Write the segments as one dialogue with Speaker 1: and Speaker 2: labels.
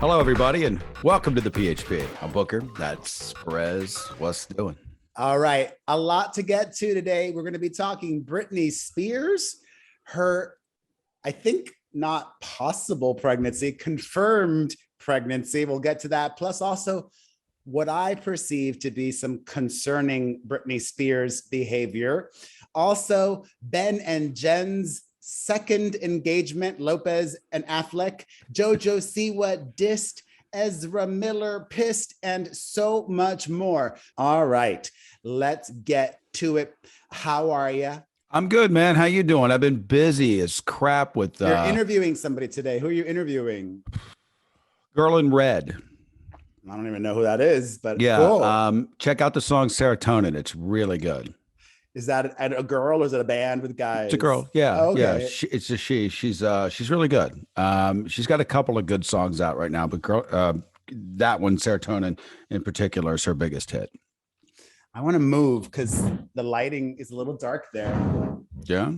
Speaker 1: Hello, everybody, and welcome to the PHP. I'm Booker. That's Perez. What's doing?
Speaker 2: All right. A lot to get to today. We're going to be talking Britney Spears, her, I think, not possible pregnancy, confirmed pregnancy. We'll get to that. Plus, also, what I perceive to be some concerning Britney Spears behavior. Also, Ben and Jen's second engagement, Lopez and Affleck, JoJo Siwa dissed, Ezra Miller pissed, and so much more. All right, let's get to it. How are you?
Speaker 1: I'm good, man. How you doing? I've been busy as crap with
Speaker 2: You're interviewing somebody today. Who are you interviewing?
Speaker 1: Girl in Red.
Speaker 2: I don't even know who that is, but
Speaker 1: Yeah.
Speaker 2: cool.
Speaker 1: Check out the song Serotonin. It's really good.
Speaker 2: Is that a girl or is it a band with guys?
Speaker 1: It's a girl. Yeah.
Speaker 2: Oh, okay.
Speaker 1: Yeah. It's a she. She's really good. She's got a couple of good songs out right now, but that one, Serotonin in particular, is her biggest hit.
Speaker 2: I want to move because the lighting is a little dark there.
Speaker 1: Yeah.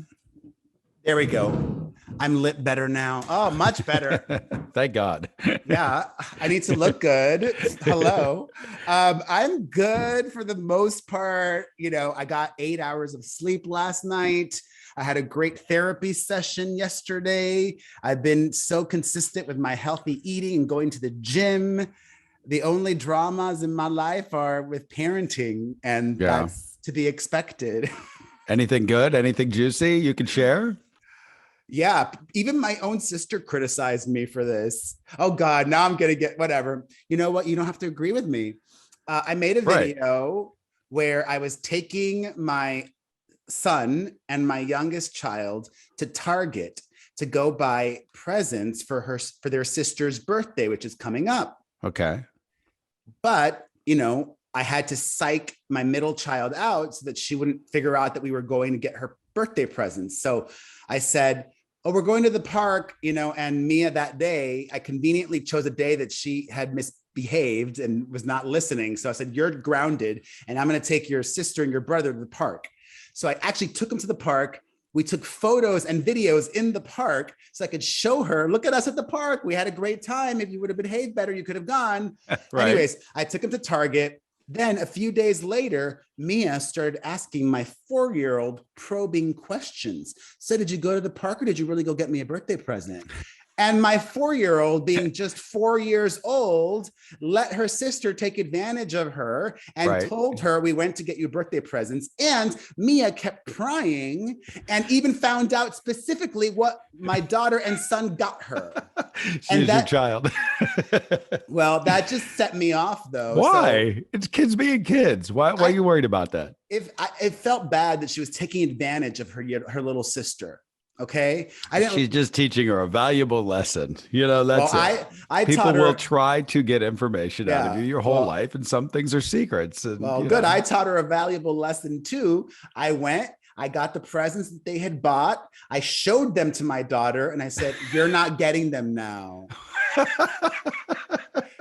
Speaker 2: There we go. I'm lit better now. Oh, much better.
Speaker 1: Thank God.
Speaker 2: Yeah, I need to look good. Hello. I'm good for the most part. You know, I got 8 hours of sleep last night. I had a great therapy session yesterday. I've been so consistent with my healthy eating and going to the gym. The only dramas in my life are with parenting, and that's to be expected.
Speaker 1: Anything good? Anything juicy you can share?
Speaker 2: Yeah, even my own sister criticized me for this. Oh God, now I'm gonna get whatever. You know what? You don't have to agree with me. I made a video where I was taking my son and my youngest child to Target to go buy presents for their sister's birthday, which is coming up.
Speaker 1: Okay.
Speaker 2: But, you know, I had to psych my middle child out so that she wouldn't figure out that we were going to get her birthday presents. So I said, oh, we're going to the park, you know, and Mia that day, I conveniently chose a day that she had misbehaved and was not listening. So I said, you're grounded and I'm going to take your sister and your brother to the park. So I actually took them to the park. We took photos and videos in the park so I could show her, look at us at the park. We had a great time. If you would have behaved better, you could have gone. Right. Anyways, I took him to Target. Then a few days later, Mia started asking my 4-year-old probing questions. So did you go to the park or did you really go get me a birthday present? And my 4-year-old, being just 4 years old, let her sister take advantage of her and told her we went to get you birthday presents. And Mia kept prying and even found out specifically what my daughter and son got her.
Speaker 1: She's your child.
Speaker 2: Well, that just set me off, though.
Speaker 1: Why? So, it's kids being kids. Why are you worried about that?
Speaker 2: It felt bad that she was taking advantage of her little sister. Okay.
Speaker 1: She's just teaching her a valuable lesson. You know, that's people will try to get information out of you your whole life, and some things are secrets. And,
Speaker 2: good. I taught her a valuable lesson too. I went, I got the presents that they had bought. I showed them to my daughter and I said, you're not getting them now.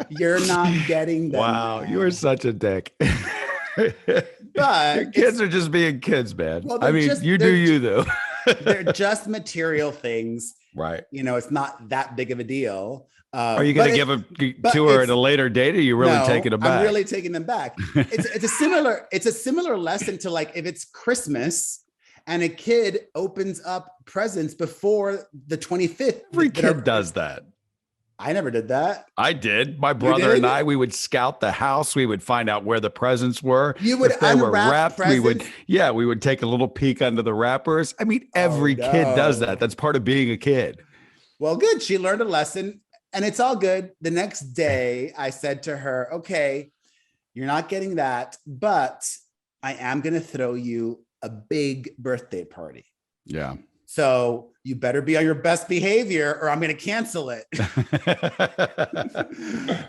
Speaker 2: You're not getting them.
Speaker 1: Wow.
Speaker 2: Now.
Speaker 1: You are such a dick.
Speaker 2: But
Speaker 1: your kids are just being kids, man.
Speaker 2: Well,
Speaker 1: I mean, you do you though.
Speaker 2: They're just material things.
Speaker 1: Right.
Speaker 2: You know, it's not that big of a deal.
Speaker 1: Are you going to give them to her at a later date? Or are you really taking them back?
Speaker 2: I'm really taking them back. It's a similar lesson to, like, if it's Christmas and a kid opens up presents before the 25th.
Speaker 1: Every kid does that.
Speaker 2: I never did that.
Speaker 1: I did. My brother and I, we would scout the house. We would find out where the presents were.
Speaker 2: You would unwrap presents?
Speaker 1: We would take a little peek under the wrappers. I mean, every kid does that. That's part of being a kid.
Speaker 2: Well, good. She learned a lesson and it's all good. The next day I said to her, okay, you're not getting that, but I am going to throw you a big birthday party.
Speaker 1: Yeah.
Speaker 2: So you better be on your best behavior or I'm going to cancel it.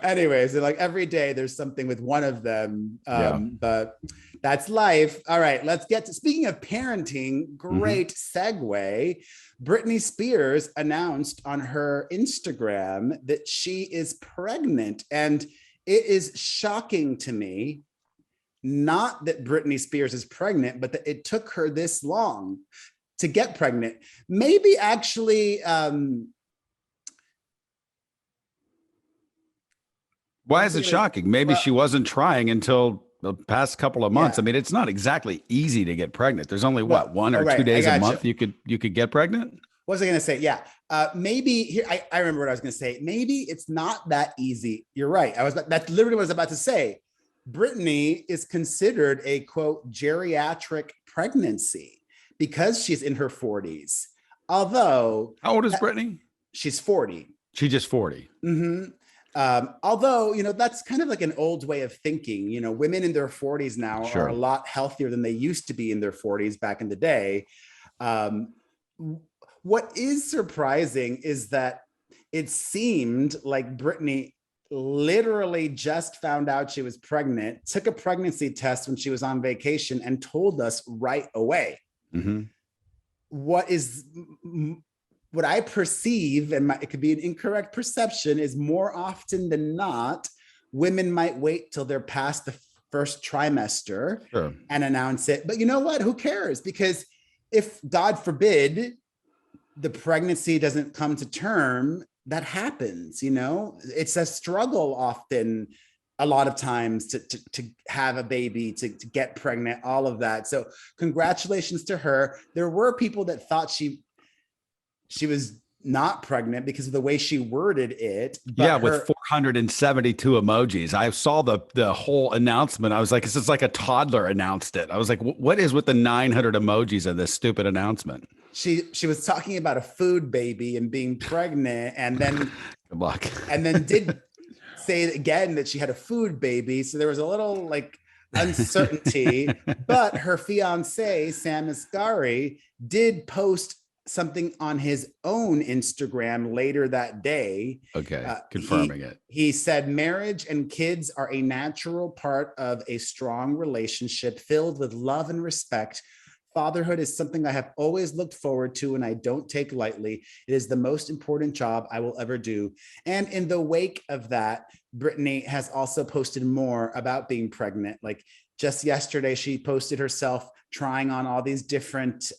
Speaker 2: Anyways, like every day there's something with one of them. But that's life. All right, let's get to, speaking of parenting, great segue. Britney Spears announced on her Instagram that she is pregnant. And it is shocking to me, not that Britney Spears is pregnant, but that it took her this long to get pregnant. Maybe actually
Speaker 1: Why is it shocking? Maybe
Speaker 2: Well,
Speaker 1: she wasn't trying until the past couple of months.
Speaker 2: yeah.
Speaker 1: I mean, it's not exactly easy to get pregnant. There's only what,
Speaker 2: Well,
Speaker 1: one
Speaker 2: all
Speaker 1: or two
Speaker 2: right, I
Speaker 1: days a
Speaker 2: got you.
Speaker 1: month you could get pregnant.
Speaker 2: What was I going to say? Yeah. Maybe here, I remember what I was going to say. Maybe it's not that easy. You're right. That's literally what I was about to say. Britney is considered a quote geriatric pregnancy because she's in her 40s. Although,
Speaker 1: How old is Britney?
Speaker 2: She's 40.
Speaker 1: She's just 40.
Speaker 2: Mm-hmm. Although, that's kind of like an old way of thinking. Women in their 40s now are a lot healthier than they used to be in their 40s back in the day. What is surprising is that it seemed like Britney literally just found out she was pregnant, took a pregnancy test when she was on vacation, and told us right away.
Speaker 1: Mm-hmm.
Speaker 2: What I perceive, and it could be an incorrect perception, is more often than not, women might wait till they're past the first trimester and announce it. But you know what? Who cares? Because if, God forbid, the pregnancy doesn't come to term, that happens. It's a struggle often, a lot of times, to have a baby, to get pregnant, all of that. So congratulations to her. There were people that thought she was not pregnant because of the way she worded it.
Speaker 1: But with 472 emojis. I saw the whole announcement. I was like, this is like a toddler announced it. I was like, what is with the 900 emojis of this stupid announcement?
Speaker 2: She was talking about a food baby and being pregnant, and then
Speaker 1: good luck.
Speaker 2: And then did say again that she had a food baby. So there was a little like uncertainty, but her fiance, Sam Asghari, did post something on his own Instagram later that day.
Speaker 1: Okay, confirming it.
Speaker 2: He said, marriage and kids are a natural part of a strong relationship filled with love and respect. Fatherhood is something I have always looked forward to and I don't take lightly. It is the most important job I will ever do. And in the wake of that, Britney has also posted more about being pregnant. Like just yesterday, she posted herself trying on all these different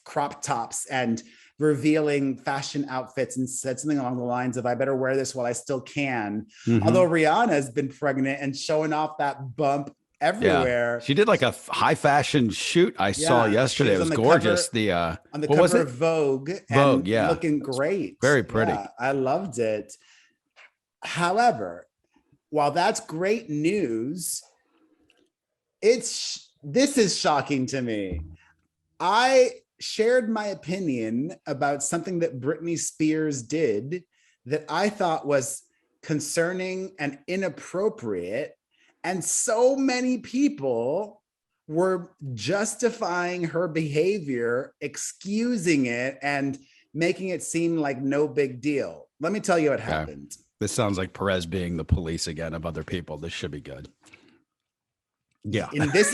Speaker 2: crop tops and revealing fashion outfits, and said something along the lines of, I better wear this while I still can. Mm-hmm. Although Rihanna has been pregnant and showing off that bump everywhere.
Speaker 1: Yeah. She did like a high fashion shoot I saw yesterday. It was gorgeous.
Speaker 2: On the cover of Vogue.
Speaker 1: Vogue, yeah.
Speaker 2: Looking great.
Speaker 1: Very pretty.
Speaker 2: Yeah, I loved it. However, while that's great news, this is shocking to me. I shared my opinion about something that Britney Spears did that I thought was concerning and inappropriate. And so many people were justifying her behavior, excusing it, and making it seem like no big deal. Let me tell you what happened.
Speaker 1: This sounds like Perez being the police again of other people. This should be good. Yeah.
Speaker 2: In this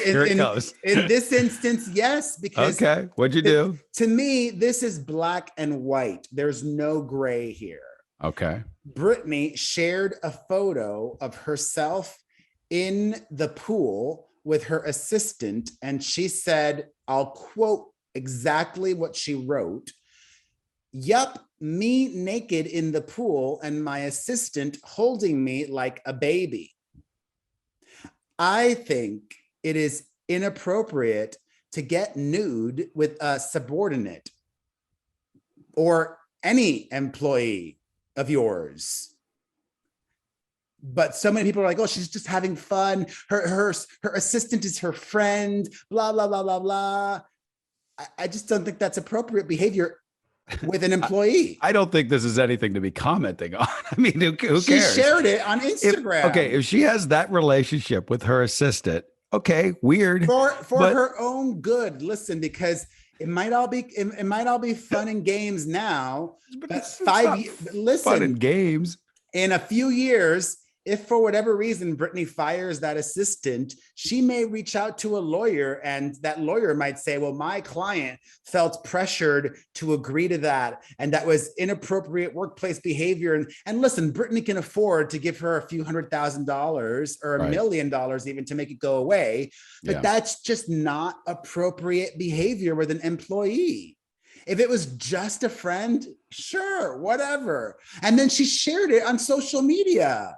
Speaker 2: instance, yes, because
Speaker 1: okay, what'd you do?
Speaker 2: To me, this is black and white. There's no gray here.
Speaker 1: Okay.
Speaker 2: Britney shared a photo of herself in the pool with her assistant, and she said, I'll quote exactly what she wrote. Yup, me naked in the pool and my assistant holding me like a baby. I think it is inappropriate to get nude with a subordinate or any employee of yours. But so many people are like, oh, she's just having fun. Her assistant is her friend, blah, blah, blah, blah, blah. I just don't think that's appropriate behavior with an employee.
Speaker 1: I don't think this is anything to be commenting on. I mean, who cares?
Speaker 2: She shared it on Instagram.
Speaker 1: If she has that relationship with her assistant, okay, weird.
Speaker 2: For her own good. Listen, because it might all be fun and games now. But
Speaker 1: fun and games.
Speaker 2: In a few years, if for whatever reason Britney fires that assistant, she may reach out to a lawyer, and that lawyer might say, well, my client felt pressured to agree to that, and that was inappropriate workplace behavior. And listen, Britney can afford to give her a few $100,000 or $1 million even to make it go away, but that's just not appropriate behavior with an employee. If it was just a friend, sure, whatever. And then she shared it on social media.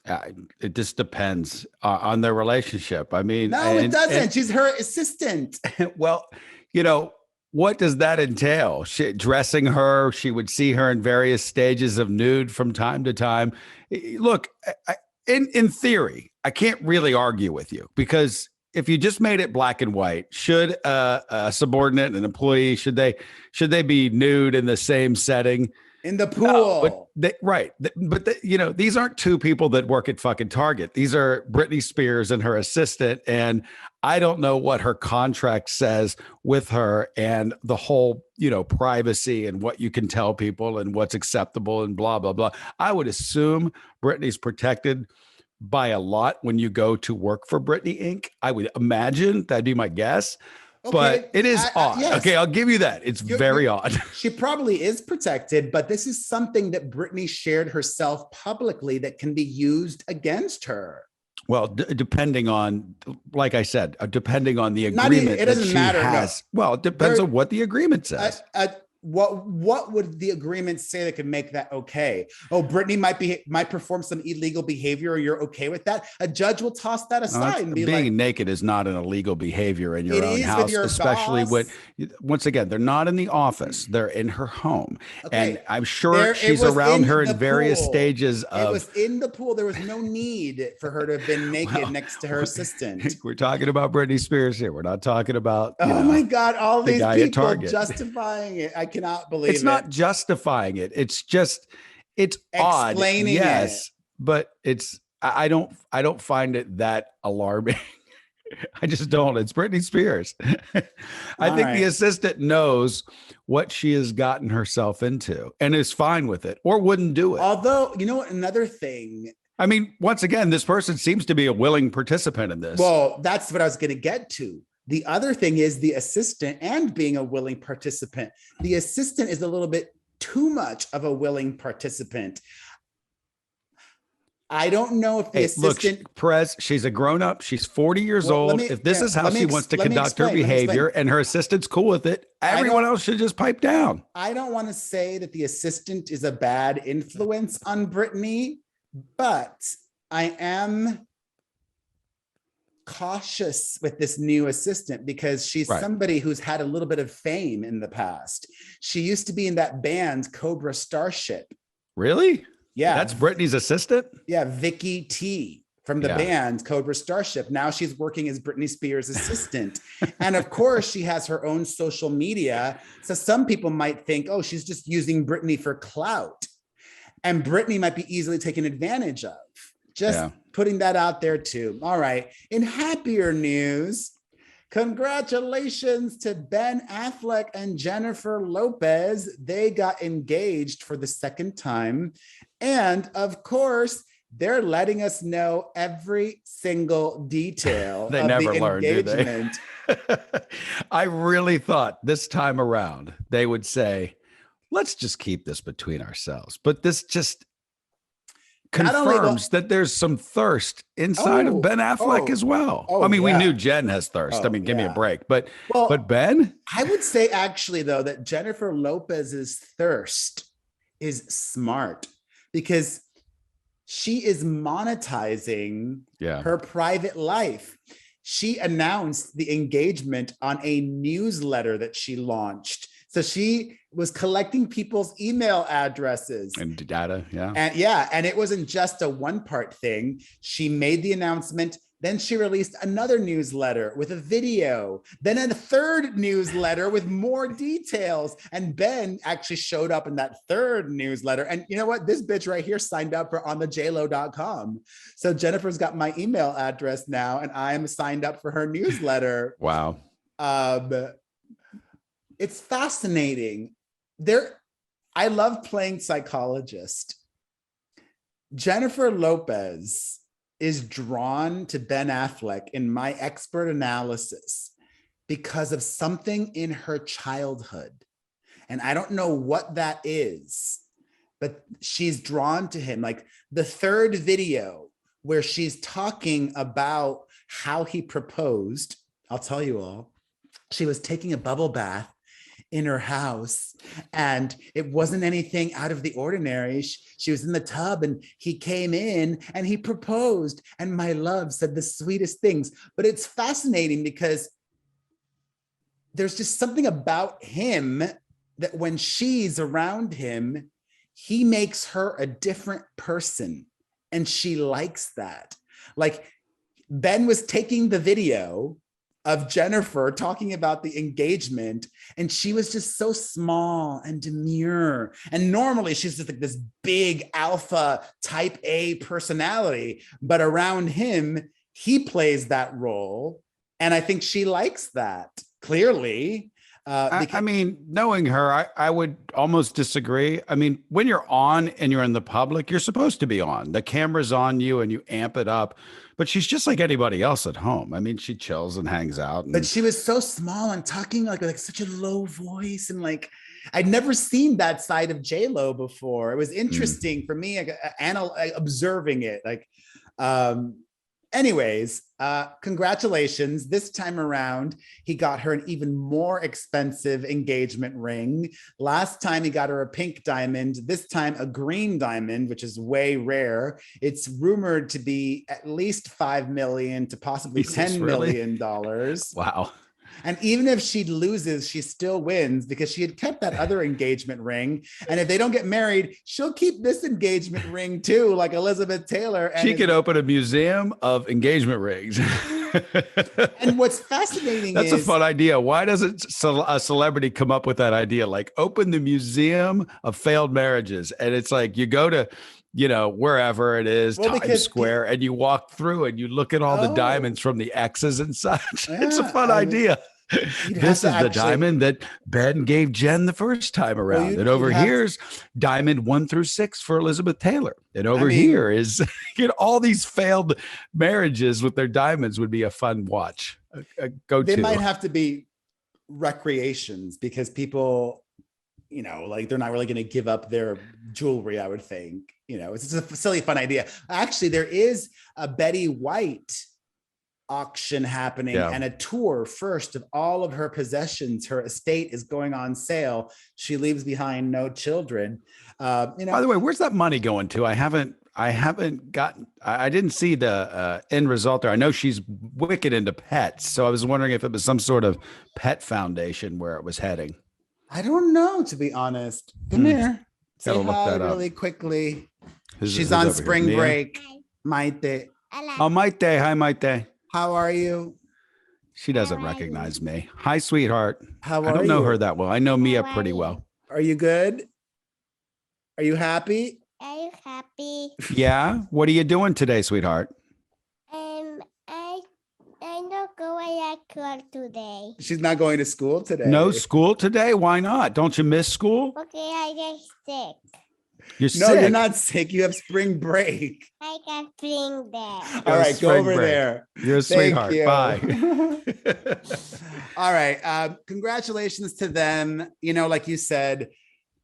Speaker 1: Uh, it just depends on their relationship. I mean,
Speaker 2: No, it doesn't. She's her assistant.
Speaker 1: well, you know, what does that entail? Dressing her, she would see her in various stages of nude from time to time. Look, in theory, I can't really argue with you because if you just made it black and white, should a subordinate, an employee, should they be nude in the same setting?
Speaker 2: In the
Speaker 1: No,
Speaker 2: pool.
Speaker 1: right. You know, these aren't two people that work at fucking Target. These are Britney Spears and her assistant. And I don't know what her contract says with her and the whole, you know, privacy and what you can tell people and what's acceptable and blah, blah, blah. I would assume Britney's protected by a lot when you go to work for Britney Inc. I would imagine that'd be my guess.
Speaker 2: Okay,
Speaker 1: But it is odd.
Speaker 2: yes.
Speaker 1: Okay, I'll give you that. It's very odd.
Speaker 2: She probably is protected, but this is something that Britney shared herself publicly that can be used against her.
Speaker 1: Well, depending on, like I said, depending on the
Speaker 2: Not
Speaker 1: agreement
Speaker 2: it doesn't
Speaker 1: that she
Speaker 2: matter, no.
Speaker 1: has. Well, it depends on what the agreement says.
Speaker 2: What would the agreement say that could make that okay? Oh, Britney might perform some illegal behavior, or you're okay with that? A judge will toss that aside and be
Speaker 1: being
Speaker 2: like,
Speaker 1: naked is not an illegal behavior in your own
Speaker 2: is
Speaker 1: house,
Speaker 2: with your
Speaker 1: especially
Speaker 2: boss.
Speaker 1: when, once again, they're not in the office; they're in her home,
Speaker 2: Okay,
Speaker 1: and I'm sure
Speaker 2: it
Speaker 1: she's
Speaker 2: was
Speaker 1: around
Speaker 2: in
Speaker 1: her
Speaker 2: the
Speaker 1: in various
Speaker 2: pool.
Speaker 1: stages of.
Speaker 2: It was in the pool. There was no need for her to have been naked next to her assistant.
Speaker 1: We're talking about Britney Spears here. We're not talking about.
Speaker 2: My God, all these
Speaker 1: guy at
Speaker 2: people
Speaker 1: Target.
Speaker 2: justifying it. I cannot believe
Speaker 1: It's not justifying it. It's just, it's odd.
Speaker 2: Explaining
Speaker 1: Yes, but I don't find it that alarming. I just don't. It's Britney Spears. I think the assistant knows what she has gotten herself into and is fine with it or wouldn't do it.
Speaker 2: Although, you know what, another thing.
Speaker 1: I mean, once again, this person seems to be a willing participant in this.
Speaker 2: Well, that's what I was going to get to. The other thing is the assistant and being a willing participant. The assistant is a little bit too much of a willing participant. I don't know if the assistant.
Speaker 1: Look, Perez, she's a grown up. She's 40 years old. If this is how she wants to conduct her behavior and her assistant's cool with it, everyone else should just pipe down.
Speaker 2: I don't want to say that the assistant is a bad influence on Britney, but I am cautious with this new assistant because she's somebody who's had a little bit of fame in the past. She used to be in that band Cobra Starship.
Speaker 1: Really?
Speaker 2: Yeah.
Speaker 1: That's Britney's assistant?
Speaker 2: Yeah, Vicky T from the band Cobra Starship. Now she's working as Britney Spears' assistant. And of course, she has her own social media. So some people might think, oh, she's just using Britney for clout. And Britney might be easily taken advantage of. Just putting that out there too. All right. In happier news, congratulations to Ben Affleck and Jennifer Lopez. They got engaged for the second time. And of course, they're letting us know every single detail
Speaker 1: they
Speaker 2: of
Speaker 1: never
Speaker 2: the
Speaker 1: learn,
Speaker 2: engagement.
Speaker 1: Do they? I really thought this time around they would say, let's just keep this between ourselves. But this just confirms that there's some thirst inside of Ben Affleck as well. I mean, we knew Jen has thirst. I mean, give me a break. But Ben?
Speaker 2: I would say actually, though, that Jennifer Lopez's thirst is smart because she is monetizing her private life. She announced the engagement on a newsletter that she launched. So she was collecting people's email addresses
Speaker 1: and data.
Speaker 2: And it wasn't just a one-part thing. She made the announcement. Then she released another newsletter with a video, then a third newsletter with more details. And Ben actually showed up in that third newsletter. And you know what? This bitch right here signed up for on the JLo.com. So Jennifer's got my email address now, and I'm signed up for her newsletter.
Speaker 1: Wow.
Speaker 2: It's fascinating. I love playing psychologist. Jennifer Lopez is drawn to Ben Affleck in my expert analysis because of something in her childhood. And I don't know what that is, but she's drawn to him. Like the third video where she's talking about how he proposed, I'll tell you all, she was taking a bubble bath in her house, and it wasn't anything out of the ordinary. She was in the tub and he came in and he proposed, and my love said the sweetest things. But it's fascinating because there's just something about him that when she's around him, he makes her a different person, and she likes that. Like, Ben was taking the video of Jennifer talking about the engagement, and she was just so small and demure. And normally she's just like this big alpha type A personality, but around him, he plays that role. And I think she likes that, clearly.
Speaker 1: I mean, knowing her, I would almost disagree. I mean, when you're on and you're in the public, you're supposed to be on. The camera's on you and you amp it up. But she's just like anybody else at home. I mean, she chills and hangs out.
Speaker 2: But she was so small and talking like such a low voice, and like I'd never seen that side of JLo before. It was interesting for me, observing it. Like, anyways, congratulations. This time around, he got her an even more expensive engagement ring. Last time he got her a pink diamond, this time a green diamond, which is way rare. It's rumored to be at least $5 million to possibly $10 million.
Speaker 1: Wow.
Speaker 2: And even if she loses, she still wins because she had kept that other engagement ring. And if they don't get married, she'll keep this engagement ring too, like Elizabeth Taylor. And
Speaker 1: she could open a museum of engagement rings.
Speaker 2: And what's fascinating
Speaker 1: That's a fun idea. Why doesn't a celebrity come up with that idea? Like, open the museum of failed marriages. And it's like, you go to, wherever it is, Times Square, and you walk through and you look at all the diamonds from the X's and such. Yeah, it's a fun idea. This is the diamond that Ben gave Jen the first time around. And over here's diamond 1 through 6 for Elizabeth Taylor. And over here is, all these failed marriages with their diamonds would be a fun watch. Go-to.
Speaker 2: They might have to be recreations because people, like they're not really going to give up their jewelry, I would think. It's just a silly, fun idea. Actually, there is a Betty White auction happening and a tour first of all of her possessions. Her estate is going on sale. She leaves behind no children. By
Speaker 1: the way, where's that money going to? I didn't see the end result there. I know she's wicked into pets, so I was wondering if it was some sort of pet foundation where it was heading.
Speaker 2: I don't know, to be honest. Come here. Say hi really quickly. She's on spring break. Maite.
Speaker 1: Oh, Maite. Hi, Maite.
Speaker 2: How are you?
Speaker 1: She doesn't recognize me. Hi, sweetheart.
Speaker 2: How are you?
Speaker 1: I don't know her that well. I know Mia pretty well.
Speaker 2: Are you good? Are you happy?
Speaker 3: Are you happy?
Speaker 1: Yeah. What are you doing today, sweetheart?
Speaker 3: I don't go to school today.
Speaker 2: She's not going to school today.
Speaker 1: No school today? Why not? Don't you miss school?
Speaker 3: Okay, I get sick.
Speaker 1: You're sick.
Speaker 2: No, you're not sick. You have spring break.
Speaker 3: I got spring there.
Speaker 2: All right, go over there.
Speaker 1: You're a sweetheart. Bye.
Speaker 2: All right. Congratulations to them. Like you said,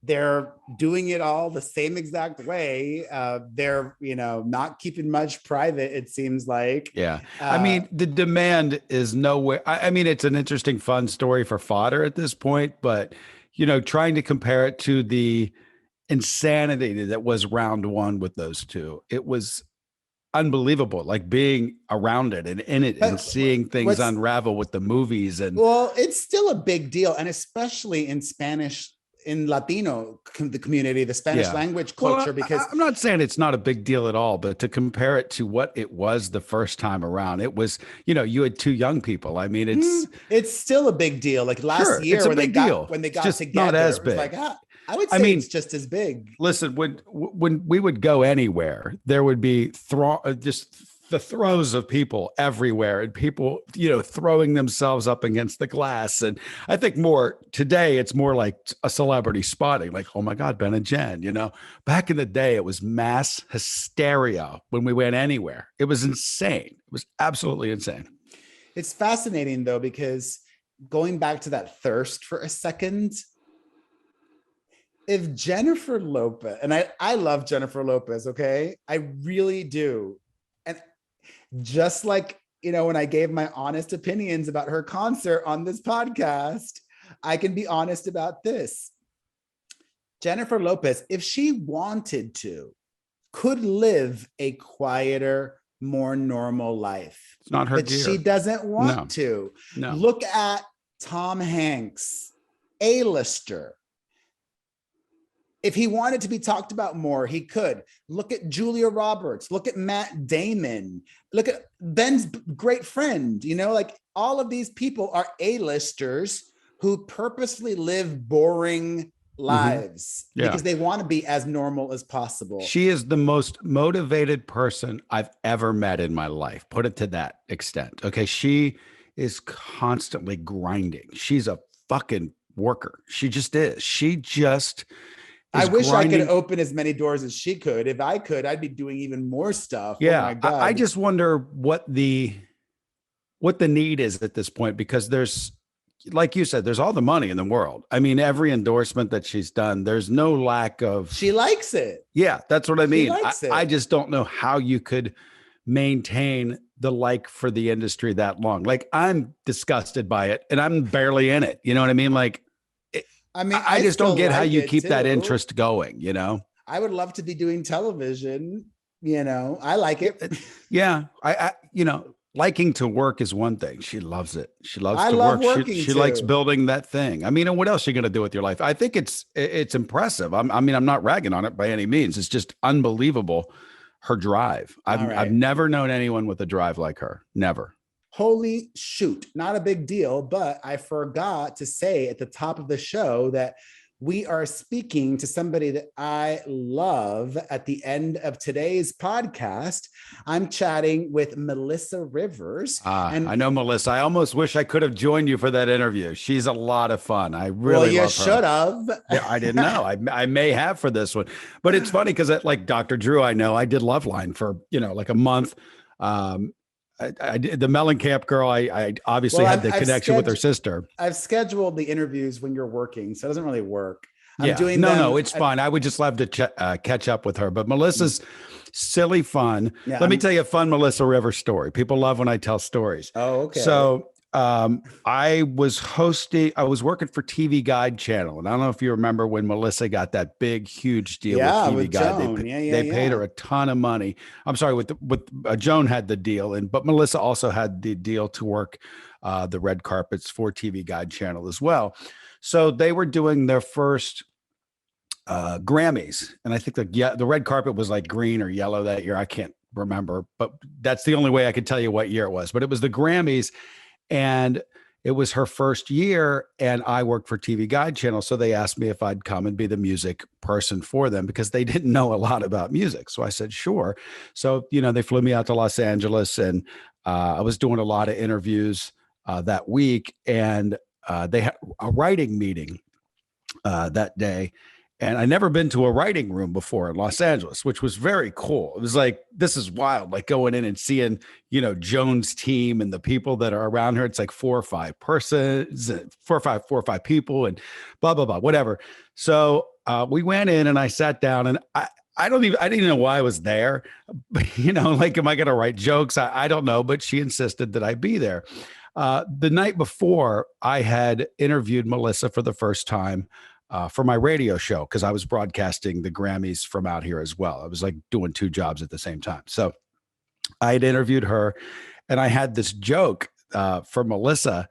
Speaker 2: they're doing it all the same exact way. They're, not keeping much private, it seems like.
Speaker 1: Yeah. I mean, the demand is nowhere. I mean, it's an interesting, fun story for fodder at this point, but, trying to compare it to the insanity that was round one with those two, it was unbelievable, like being around it and in it and seeing things unravel with the movies. And
Speaker 2: well, it's still a big deal, and especially in Spanish, in Latino, the community, the Spanish language culture, because
Speaker 1: I'm not saying it's not a big deal at all, but to compare it to what it was the first time around, it was, you had two young people. I mean,
Speaker 2: it's still a big deal. Like last year when they got together,
Speaker 1: not as big.
Speaker 2: It was like, I mean, it's just as big.
Speaker 1: Listen, when we would go anywhere, there would be just the throes of people everywhere, and people, throwing themselves up against the glass. And I think more today, it's more like a celebrity spotting, like, oh my God, Ben and Jen. Back in the day, it was mass hysteria when we went anywhere. It was insane. It was absolutely insane.
Speaker 2: It's fascinating though, because going back to that thirst for a second, if Jennifer Lopez, and I love Jennifer Lopez, okay? I really do. And just like, when I gave my honest opinions about her concert on this podcast, I can be honest about this. Jennifer Lopez, if she wanted to, could live a quieter, more normal life.
Speaker 1: It's not her
Speaker 2: but
Speaker 1: gear.
Speaker 2: She doesn't want
Speaker 1: No.
Speaker 2: to.
Speaker 1: No.
Speaker 2: Look at Tom Hanks, A-lister. If he wanted to be talked about more, he could. Look at Julia Roberts. Look at Matt Damon. Look at Ben's great friend. You know, like all of these people are A-listers who purposely live boring lives because they want to be as normal as possible.
Speaker 1: She is the most motivated person I've ever met in my life. Put it to that extent. Okay. She is constantly grinding. She's a fucking worker. She just is. She just
Speaker 2: I wish
Speaker 1: grinding.
Speaker 2: I could open as many doors as she could. If I could, I'd be doing even more stuff.
Speaker 1: Yeah.
Speaker 2: Oh my God.
Speaker 1: I just wonder what the need is at this point, because there's, like you said, there's all the money in the world. I mean, every endorsement that she's done, there's no lack of.
Speaker 2: She likes it.
Speaker 1: Yeah, that's what I mean.
Speaker 2: I
Speaker 1: just don't know how you could maintain the like for the industry that long. Like, I'm disgusted by it and I'm barely in it. You know what I mean? Like, I just don't get how you keep that interest going, you know?
Speaker 2: I would love to be doing television, you know, I like it.
Speaker 1: Yeah. I liking to work is one thing. She loves it. She loves to
Speaker 2: love
Speaker 1: work.
Speaker 2: Working
Speaker 1: she likes building that thing. I mean, and what else are you going to do with your life? I think it's impressive. I'm not ragging on it by any means. It's just unbelievable. Her drive. I've never known anyone with a drive like her. Never.
Speaker 2: Holy shoot. Not a big deal, but I forgot to say at the top of the show that we are speaking to somebody that I love at the end of today's podcast. I'm chatting with Melissa Rivers.
Speaker 1: And I know Melissa. I almost wish I could have joined you for that interview. She's a lot of fun. I really love her.
Speaker 2: Should have.
Speaker 1: Yeah, I didn't know. I may have for this one. But it's funny because like Dr. Drew, I know I did Loveline for, like a month. I did the Mellencamp girl. I obviously had the connection with her sister.
Speaker 2: I've scheduled the interviews when you're working, so it doesn't really work.
Speaker 1: No, it's fine. I would just love to catch up with her. But Melissa's silly fun. Yeah, Let me tell you a fun Melissa Rivers story. People love when I tell stories.
Speaker 2: Oh, okay.
Speaker 1: So I was working for TV Guide Channel. And I don't know if you remember when Melissa got that big, huge deal with TV Guide. They paid her a ton of money. I'm sorry, with Joan had the deal, but Melissa also had the deal to work the red carpets for TV Guide Channel as well. So they were doing their first Grammys. And I think the red carpet was like green or yellow that year. I can't remember, but that's the only way I could tell you what year it was. But it was the Grammys. And it was her first year, and I worked for TV Guide Channel. So they asked me if I'd come and be the music person for them because they didn't know a lot about music. So I said, sure. So, they flew me out to Los Angeles, and I was doing a lot of interviews that week. And they had a writing meeting that day. And I'd never been to a writing room before in Los Angeles, which was very cool. It was like, this is wild, like going in and seeing, Joan's team and the people that are around her. It's like 4 or 5 persons, 4 or 5 people and blah, blah, blah, whatever. So we went in and I sat down, and I didn't even know why I was there. Like, am I going to write jokes? I don't know, but she insisted that I be there. The night before, I had interviewed Melissa for the first time for my radio show, because I was broadcasting the Grammys from out here as well. I was like doing 2 jobs at the same time. So I had interviewed her, and I had this joke for Melissa.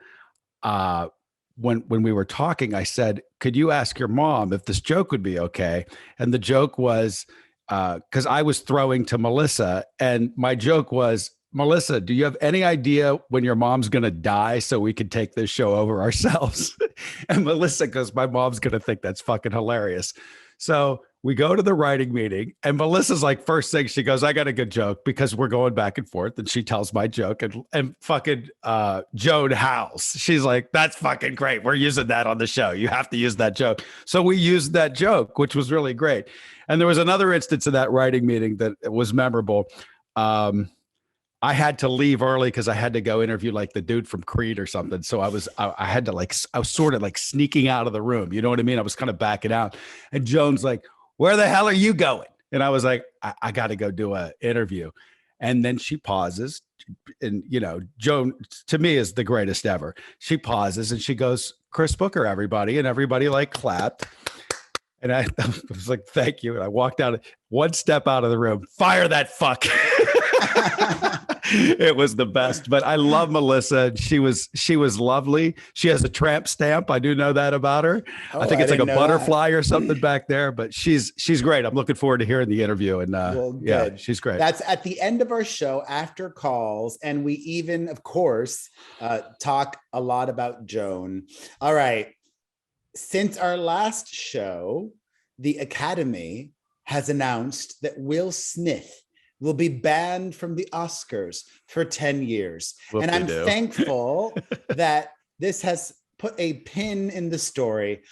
Speaker 1: When we were talking, I said, could you ask your mom if this joke would be okay? And the joke was, because I was throwing to Melissa, and my joke was, Melissa, do you have any idea when your mom's going to die so we could take this show over ourselves? And Melissa goes, my mom's going to think that's fucking hilarious. So we go to the writing meeting, and Melissa's like, first thing she goes, I got a good joke, because we're going back and forth. And she tells my joke, and fucking Joan howls. She's like, that's fucking great. We're using that on the show. You have to use that joke. So we used that joke, which was really great. And there was another instance of that writing meeting that was memorable. I had to leave early because I had to go interview like the dude from Creed or something. So I was sort of like sneaking out of the room. You know what I mean? I was kind of backing out. And Joan's like, where the hell are you going? And I was like, I got to go do an interview. And then she pauses, and Joan to me is the greatest ever. She pauses and she goes, Chris Booker, everybody, and everybody like clapped. And I was like, thank you. And I walked out, one step out of the room, fire that fuck. It was the best. But I love Melissa. She was lovely. She has a tramp stamp. I do know that about her. I think it's like a butterfly or something back there, but she's great. I'm looking forward to hearing the interview. And yeah, she's great.
Speaker 2: That's at the end of our show after calls. And we even, of course, talk a lot about Joan. All right. Since our last show, the Academy has announced that Will Smith will be banned from the Oscars for 10 years. And I'm thankful that this has put a pin in the story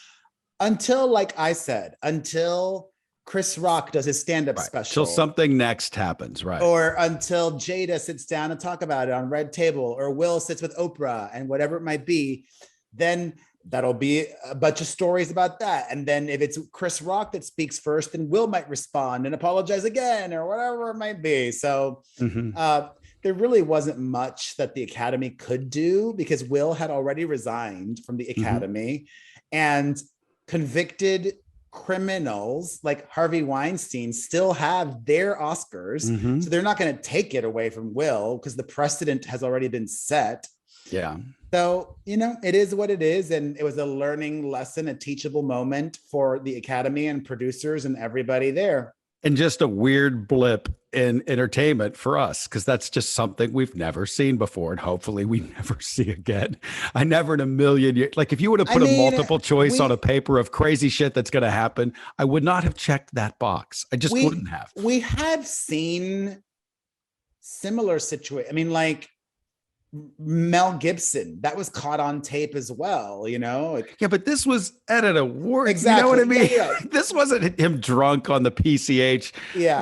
Speaker 2: until, like I said, until Chris Rock does his stand-up special.
Speaker 1: Until something next happens, right?
Speaker 2: Or until Jada sits down and talk about it on Red Table, or Will sits with Oprah and whatever it might be, then that'll be a bunch of stories about that. And then if it's Chris Rock that speaks first, then Will might respond and apologize again or whatever it might be. So there really wasn't much that the Academy could do because Will had already resigned from the Academy, and convicted criminals like Harvey Weinstein still have their Oscars. So they're not going to take it away from Will because the precedent has already been set.
Speaker 1: Yeah.
Speaker 2: So, it is what it is. And it was a learning lesson, a teachable moment for the Academy and producers and everybody there.
Speaker 1: And just a weird blip in entertainment for us, because that's just something we've never seen before. And hopefully we never see again. I never in a million years, like if you would have put a multiple choice on a paper of crazy shit that's going to happen, I would not have checked that box. I just wouldn't have.
Speaker 2: We have seen similar situations. I mean, like, Mel Gibson, that was caught on tape as well, yeah,
Speaker 1: but this was at an award.
Speaker 2: Exactly.
Speaker 1: You know what I mean?
Speaker 2: Yeah.
Speaker 1: This wasn't him drunk on the PCH.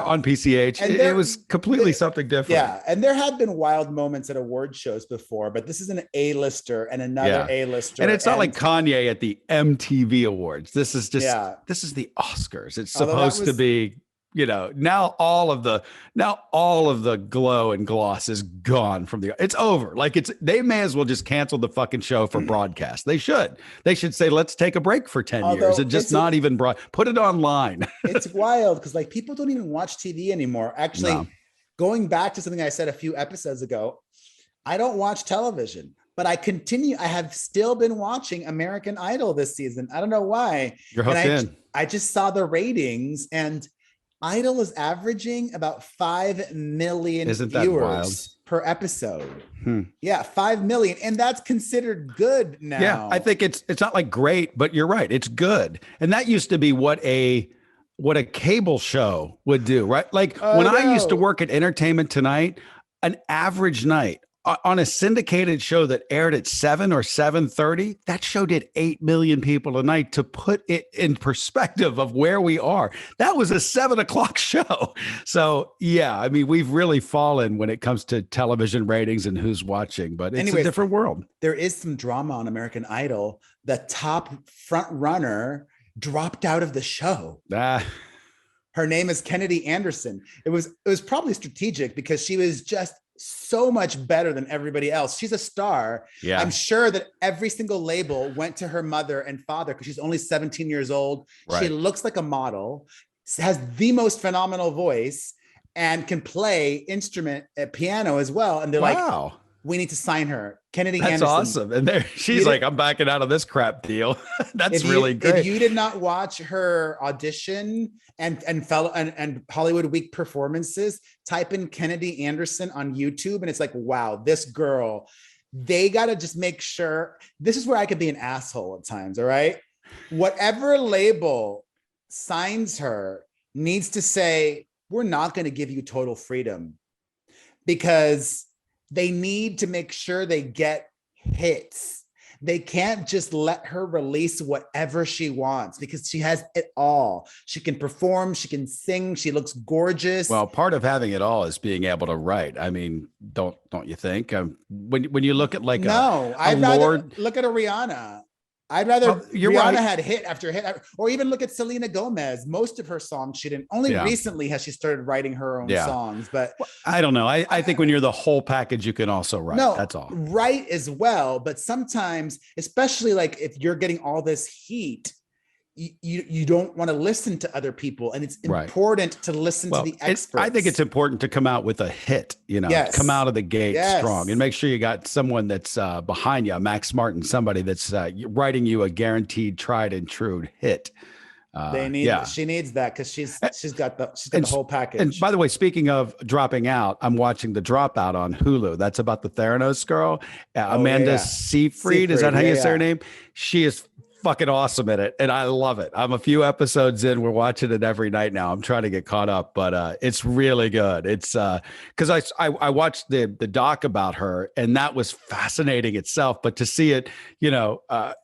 Speaker 1: On PCH. And it was completely something different.
Speaker 2: Yeah. And there have been wild moments at award shows before, but this is an A-lister and another A-lister.
Speaker 1: And it's not like Kanye at the MTV Awards. This is just this is the Oscars. It's supposed to be, now all of the glow and gloss is gone from it's over. Like they may as well just cancel the fucking show for broadcast. They should say, let's take a break for 10 years and just not even put it online.
Speaker 2: It's wild because like people don't even watch TV anymore. Actually, going back to something I said a few episodes ago, I don't watch television, but I have still been watching American Idol this season. I don't know why.
Speaker 1: You're hooked in.
Speaker 2: I just saw the ratings, and Idol is averaging about 5 million viewers per episode. Yeah, 5 million. And that's considered good now.
Speaker 1: Yeah, I think it's not like great, but you're right. It's good. And that used to be what a cable show would do, right? Like when I used to work at Entertainment Tonight, an average night on a syndicated show that aired at 7 or 7:30, that show did 8 million people a night. To put it in perspective of where we are, that was a 7 o'clock show. So yeah, I mean, we've really fallen when it comes to television ratings and who's watching, but it's a different world.
Speaker 2: There is some drama on American Idol. The top front runner dropped out of the show. Her name is Kennedy Anderson. It was probably strategic because she was just so much better than everybody else. She's a star. Yeah. I'm sure that every single label went to her mother and father because she's only 17 years old. Right. She looks like a model, has the most phenomenal voice, and can play piano as well. And they're like, we need to sign her. Kennedy Anderson. That's awesome.
Speaker 1: And she's like, I'm backing out of this crap deal. That's really great.
Speaker 2: If you did not watch her audition and Hollywood Week performances, type in Kennedy Anderson on YouTube. And it's like, wow, this girl, they got to just make sure. This is where I could be an asshole at times. All right. Whatever label signs her needs to say, we're not going to give you total freedom, because they need to make sure they get hits. They can't just let her release whatever she wants, because she has it all. She can perform, she can sing, she looks gorgeous.
Speaker 1: Well, part of having it all is being able to write. I mean, don't you think? When you look at like
Speaker 2: I'd rather look at a Rihanna. I'd rather
Speaker 1: you're
Speaker 2: Rihanna
Speaker 1: right.
Speaker 2: had hit after hit, or even look at Selena Gomez. Most of her songs she didn't. Only recently has she started writing her own songs. But
Speaker 1: I don't know. I think when you're the whole package, you can also write.
Speaker 2: No,
Speaker 1: that's all.
Speaker 2: Write as well. But sometimes, especially like if you're getting all this heat, you don't want to listen to other people, and it's important to listen to the experts.
Speaker 1: I think it's important to come out with a hit, come out of the gate strong, and make sure you got someone that's behind you, Max Martin, somebody that's writing you a guaranteed, tried and true hit.
Speaker 2: She needs that because she's got the whole package.
Speaker 1: And by the way, speaking of dropping out, I'm watching The Dropout on Hulu. That's about the Theranos girl, Amanda Seyfried. Is that how you say her name? She is fucking awesome in it, and I love it. I'm a few episodes in. We're watching it every night now. I'm trying to get caught up, but it's really good. It's because I watched the doc about her, and that was fascinating itself. But to see it,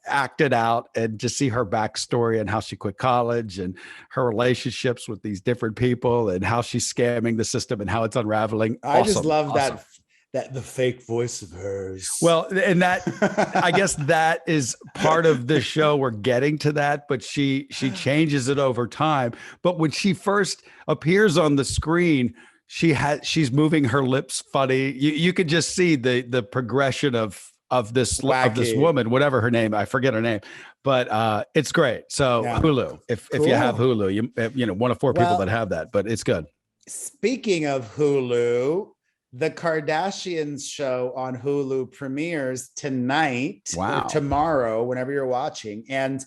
Speaker 1: acted out, and to see her backstory and how she quit college and her relationships with these different people and how she's scamming the system and how it's unraveling.
Speaker 2: I just love that the fake voice of hers.
Speaker 1: Well, and that I guess that is part of the show. We're getting to that, but she changes it over time. But when she first appears on the screen, she's moving her lips funny. You could just see the progression of this woman, whatever her name, I forget her name, but it's great. So Hulu, if you have Hulu, you one of four people that have that, but it's good.
Speaker 2: Speaking of Hulu, the Kardashians show on Hulu premieres tonight or tomorrow, whenever you're watching. And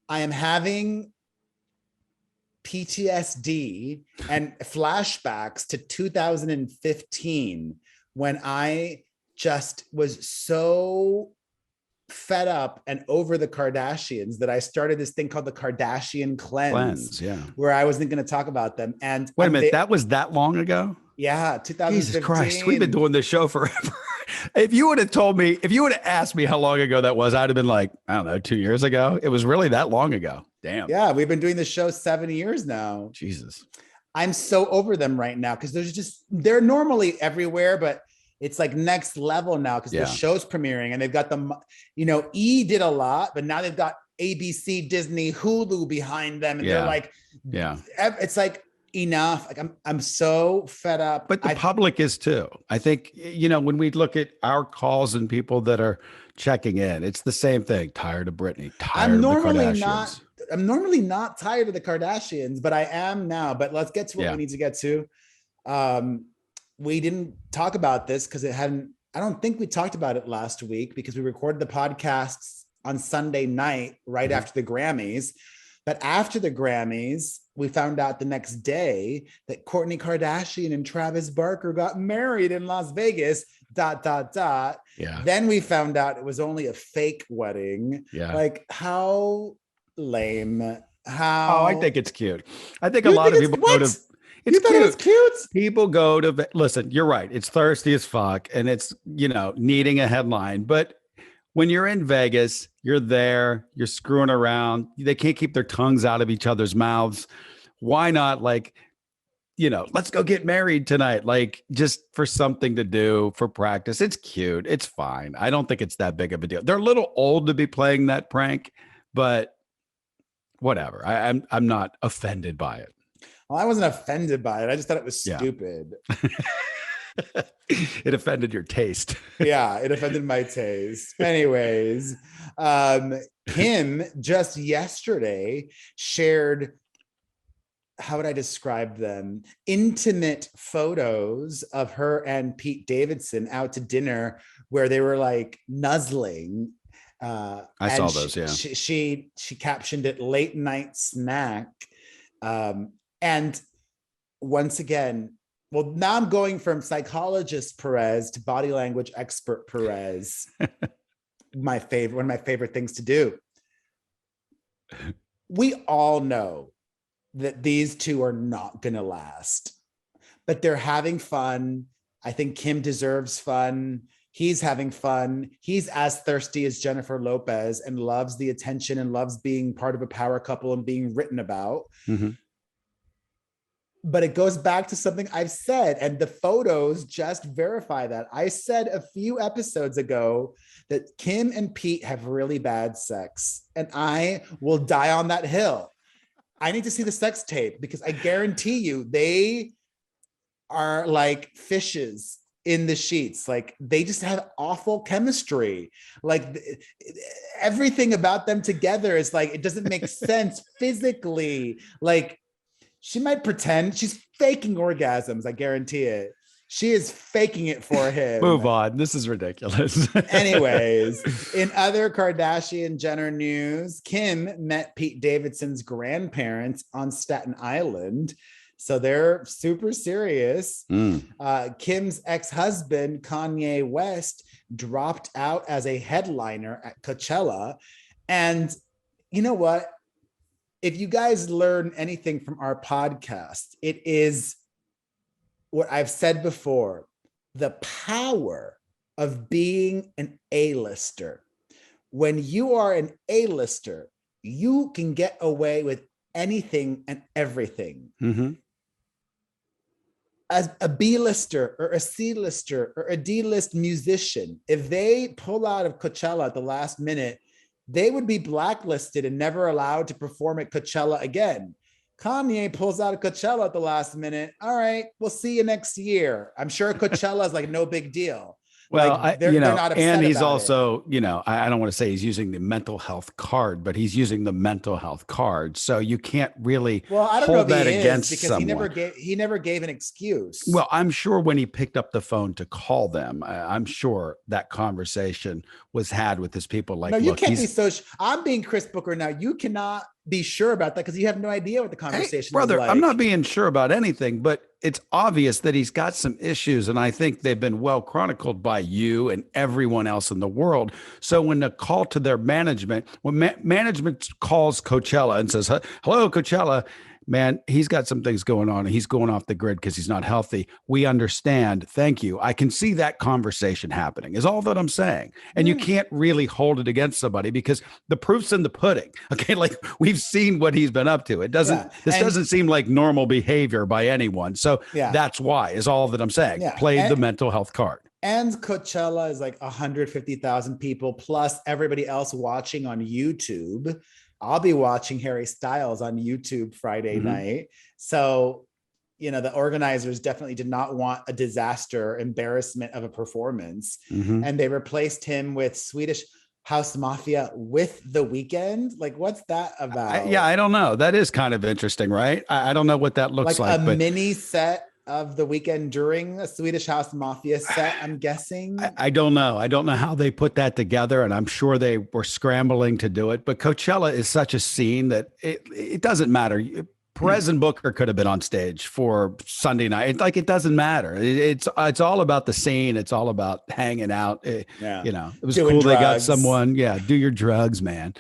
Speaker 2: I am having PTSD and flashbacks to 2015 when I just was so fed up and over the Kardashians that I started this thing called the Kardashian cleanse, where I wasn't going to talk about them. And
Speaker 1: wait a minute, that was that long ago?
Speaker 2: Yeah, 2015.
Speaker 1: Jesus Christ, we've been doing this show forever. If you would have asked me how long ago that was, I'd have been like, I don't know, 2 years ago. It was really that long ago. Damn.
Speaker 2: Yeah, we've been doing this show 7 years now.
Speaker 1: Jesus.
Speaker 2: I'm so over them right now because they're normally everywhere, but it's like next level now because the show's premiering and they've got E did a lot, but now they've got ABC, Disney, Hulu behind them. And they're like, it's like, enough. Like I'm so fed up.
Speaker 1: But the public is too. I think, when we look at our calls and people that are checking in, it's the same thing. Tired of Britney, tired of the Kardashians.
Speaker 2: I'm normally not tired of the Kardashians, but I am now. But let's get to what we need to get to. We didn't talk about this because I don't think we talked about it last week because we recorded the podcasts on Sunday night, right after the Grammys. But after the Grammys, we found out the next day that Kourtney Kardashian and Travis Barker got married in Las Vegas, ... Yeah. Then we found out it was only a fake wedding. Yeah. Like, how lame. How?
Speaker 1: Oh, I think it's cute. I think a lot of people go to... It's cute. It was cute. People go to... Listen, you're right. It's thirsty as fuck. And it's, needing a headline. But when you're in Vegas, you're there, you're screwing around. They can't keep their tongues out of each other's mouths. Why not, let's go get married tonight, just for something to do, for practice. It's cute. It's fine. I don't think it's that big of a deal. They're a little old to be playing that prank, but whatever. I'm not offended by it.
Speaker 2: Well, I wasn't offended by it. I just thought it was stupid.
Speaker 1: It offended your taste.
Speaker 2: Yeah, it offended my taste. Anyways, Kim just yesterday shared, how would I describe them? Intimate photos of her and Pete Davidson out to dinner where they were nuzzling.
Speaker 1: I saw those, yeah.
Speaker 2: She captioned it late night snack. And once again, well, now I'm going from psychologist Perez to body language expert Perez. One of my favorite things to do. We all know that these two are not going to last, but they're having fun. I think Kim deserves fun. He's having fun. He's as thirsty as Jennifer Lopez and loves the attention and loves being part of a power couple and being written about. Mm-hmm. But it goes back to something I've said, and the photos just verify that. I said a few episodes ago that Kim and Pete have really bad sex, and I will die on that hill. I need to see the sex tape because I guarantee you they are like fishes in the sheets. Like they just have awful chemistry. Like everything about them together is like, it doesn't make sense physically. Like she might pretend she's faking orgasms. I guarantee it. She is faking it for him.
Speaker 1: Move on. This is ridiculous.
Speaker 2: Anyways, in other Kardashian Jenner news, Kim met Pete Davidson's grandparents on Staten Island. So they're super serious. Kim's ex-husband, Kanye West, dropped out as a headliner at Coachella. And you know what? If you guys learn anything from our podcast, it is what I've said before, the power of being an A-lister. When you are an A-lister, you can get away with anything and everything.
Speaker 1: Mm-hmm.
Speaker 2: As a B-lister or a C-lister or a D-list musician, if they pull out of Coachella at the last minute, they would be blacklisted and never allowed to perform at Coachella again. Kanye pulls out of Coachella at the last minute. All right, we'll see you next year. I'm sure Coachella is like no big deal.
Speaker 1: Well,
Speaker 2: like, they're not upset
Speaker 1: and he's
Speaker 2: about
Speaker 1: also, I don't want to say he's using the mental health card, but he's using the mental health card. So you can't really
Speaker 2: I don't know
Speaker 1: hold
Speaker 2: if
Speaker 1: that
Speaker 2: he
Speaker 1: against
Speaker 2: because
Speaker 1: someone.
Speaker 2: he never gave an excuse.
Speaker 1: Well, I'm sure when he picked up the phone to call them, I'm sure that conversation was had with his people. Like,
Speaker 2: no, you
Speaker 1: look,
Speaker 2: can't be so. I'm being Chris Booker now. You cannot be sure about that because you have no idea what the conversation
Speaker 1: brother,
Speaker 2: was like.
Speaker 1: I'm not being sure about anything, but it's obvious that he's got some issues. And I think they've been well chronicled by you and everyone else in the world. So when the call to their management, when management calls Coachella and says, hello, Coachella, man, he's got some things going on and he's going off the grid because he's not healthy. We understand. Thank you. I can see that conversation happening is all that I'm saying. And you can't really hold it against somebody because the proof's in the pudding. Okay. Like we've seen what he's been up to. This doesn't seem like normal behavior by anyone. So that's why is all that I'm saying. Play the mental health card.
Speaker 2: And Coachella is like 150,000 people plus everybody else watching on YouTube. I'll be watching Harry Styles on YouTube Friday night. So, the organizers definitely did not want a disaster, embarrassment of a performance. And they replaced him with Swedish House Mafia with The Weeknd. Like, what's that about?
Speaker 1: I don't know. That is kind of interesting, right? I don't know what that looks like.
Speaker 2: A mini set of The Weeknd during a Swedish House Mafia set, I'm guessing.
Speaker 1: I don't know. I don't know how they put that together, and I'm sure they were scrambling to do it. But Coachella is such a scene that it doesn't matter. Perez and Booker could have been on stage for Sunday night. It doesn't matter. It's all about the scene. It's all about hanging out. It was
Speaker 2: Doing
Speaker 1: cool.
Speaker 2: drugs.
Speaker 1: They got someone. Yeah, do your drugs, man.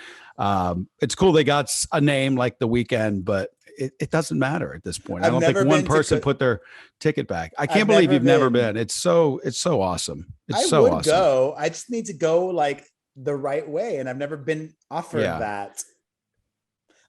Speaker 1: It's cool. They got a name like The Weeknd, but it doesn't matter at this point. I don't think one person put their ticket back. I can't believe you've never been. It's so awesome. I would
Speaker 2: go. I just need to go like the right way. And I've never been offered that.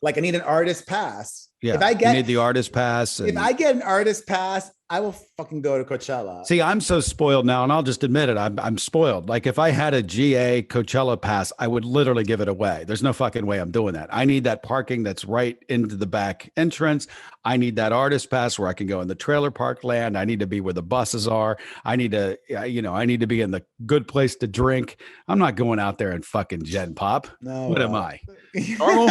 Speaker 2: Like I need an artist pass.
Speaker 1: Yeah. You need the artist pass.
Speaker 2: If I get an artist pass, I will fucking go to Coachella.
Speaker 1: See, I'm so spoiled now, and I'll just admit it. I'm spoiled. Like if I had a GA Coachella pass, I would literally give it away. There's no fucking way I'm doing that. I need that parking that's right into the back entrance. I need that artist pass where I can go in the trailer park land. I need to be where the buses are. I need to, I need to be in the good place to drink. I'm not going out there and fucking Gen Pop.
Speaker 2: No.
Speaker 1: What am I? Normal?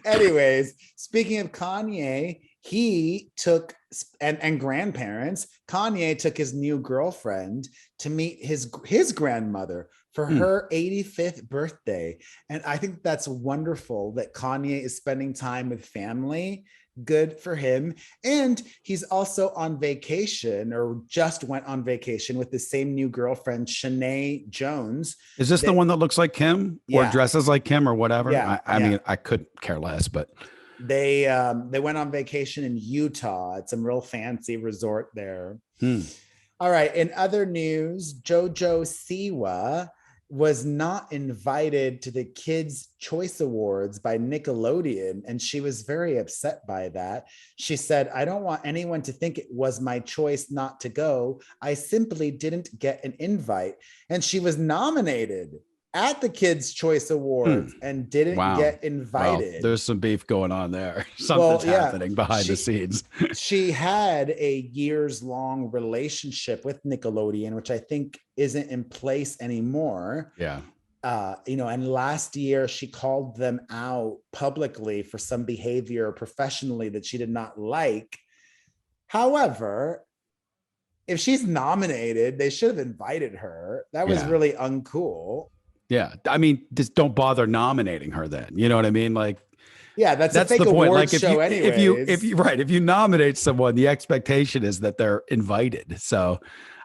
Speaker 2: Anyways, speaking of Kanye, he took and grandparents, Kanye took his new girlfriend to meet his grandmother for her 85th birthday. And I think that's wonderful that Kanye is spending time with family. Good for him. And he's also on vacation or just went on vacation with the same new girlfriend, Shanae Jones.
Speaker 1: Is this the one that looks like Kim or dresses like Kim or whatever?
Speaker 2: Yeah,
Speaker 1: I mean, I couldn't care less, but
Speaker 2: they went on vacation in Utah at some real fancy resort there. All right. In other news, JoJo Siwa was not invited to the Kids' Choice Awards by Nickelodeon, and she was very upset by that. She said, I don't want anyone to think it was my choice not to go. I simply didn't get an invite. And she was nominated at the Kids' Choice Awards and didn't get invited.
Speaker 1: Well, there's some beef going on there. Something's happening behind the scenes.
Speaker 2: She had a years-long relationship with Nickelodeon, which I think isn't in place anymore.
Speaker 1: Yeah.
Speaker 2: And last year she called them out publicly for some behavior professionally that she did not like. However, if she's nominated, they should have invited her. That was really uncool.
Speaker 1: Yeah. I mean, just don't bother nominating her then. You know what I mean? Like,
Speaker 2: yeah, that's a fake the point. Like
Speaker 1: if you nominate someone, the expectation is that they're invited. So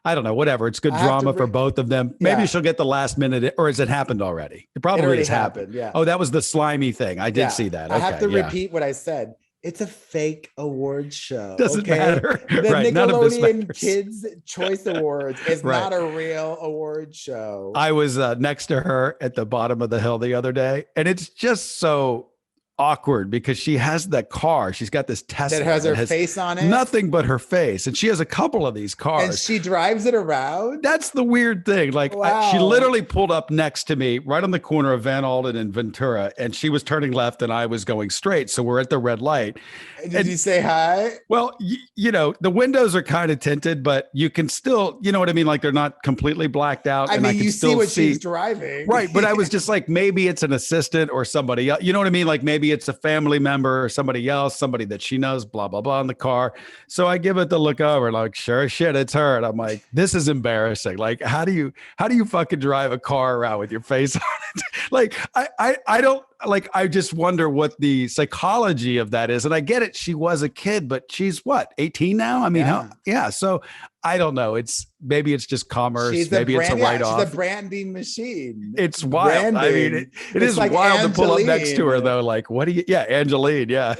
Speaker 1: I don't know, whatever. It's good drama for both of them. Maybe she'll get the last minute, or has it happened already? It probably has happened.
Speaker 2: Yeah.
Speaker 1: Oh, that was the slimy thing. I did see that.
Speaker 2: I have to repeat what I said. It's a fake award show.
Speaker 1: Doesn't matter.
Speaker 2: The
Speaker 1: right.
Speaker 2: Nickelodeon Kids' Choice Awards is not a real award show.
Speaker 1: I was next to her at the bottom of the hill the other day, and it's just so awkward because she has that car. She's got this Tesla
Speaker 2: that has her face on it.
Speaker 1: Nothing but her face. And she has a couple of these cars.
Speaker 2: And she drives it around.
Speaker 1: That's the weird thing. Like she literally pulled up next to me right on the corner of Van Alden and Ventura. And she was turning left and I was going straight. So we're at the red light.
Speaker 2: Did you say hi?
Speaker 1: Well, the windows are kind of tinted, but you can still, you know what I mean? Like they're not completely blacked out.
Speaker 2: I mean, you see what she's driving.
Speaker 1: Right. But I was just like, maybe it's an assistant or somebody else. You know what I mean? Like maybe it's a family member or somebody else, somebody that she knows, blah, blah, blah in the car. So I give it the look over, like, sure as shit, it's her. And I'm like, this is embarrassing. Like, how do you fucking drive a car around with your face on it? Like, I don't like, I just wonder what the psychology of that is. And I get it. She was a kid, but she's what, 18 now? I mean, so I don't know. Maybe it's just commerce. Maybe it's a write-off.
Speaker 2: She's a branding machine.
Speaker 1: It's wild. Branding. I mean, it is like wild Angeline. To pull up next to her though. Like, what do you? Yeah, Angeline. Yeah.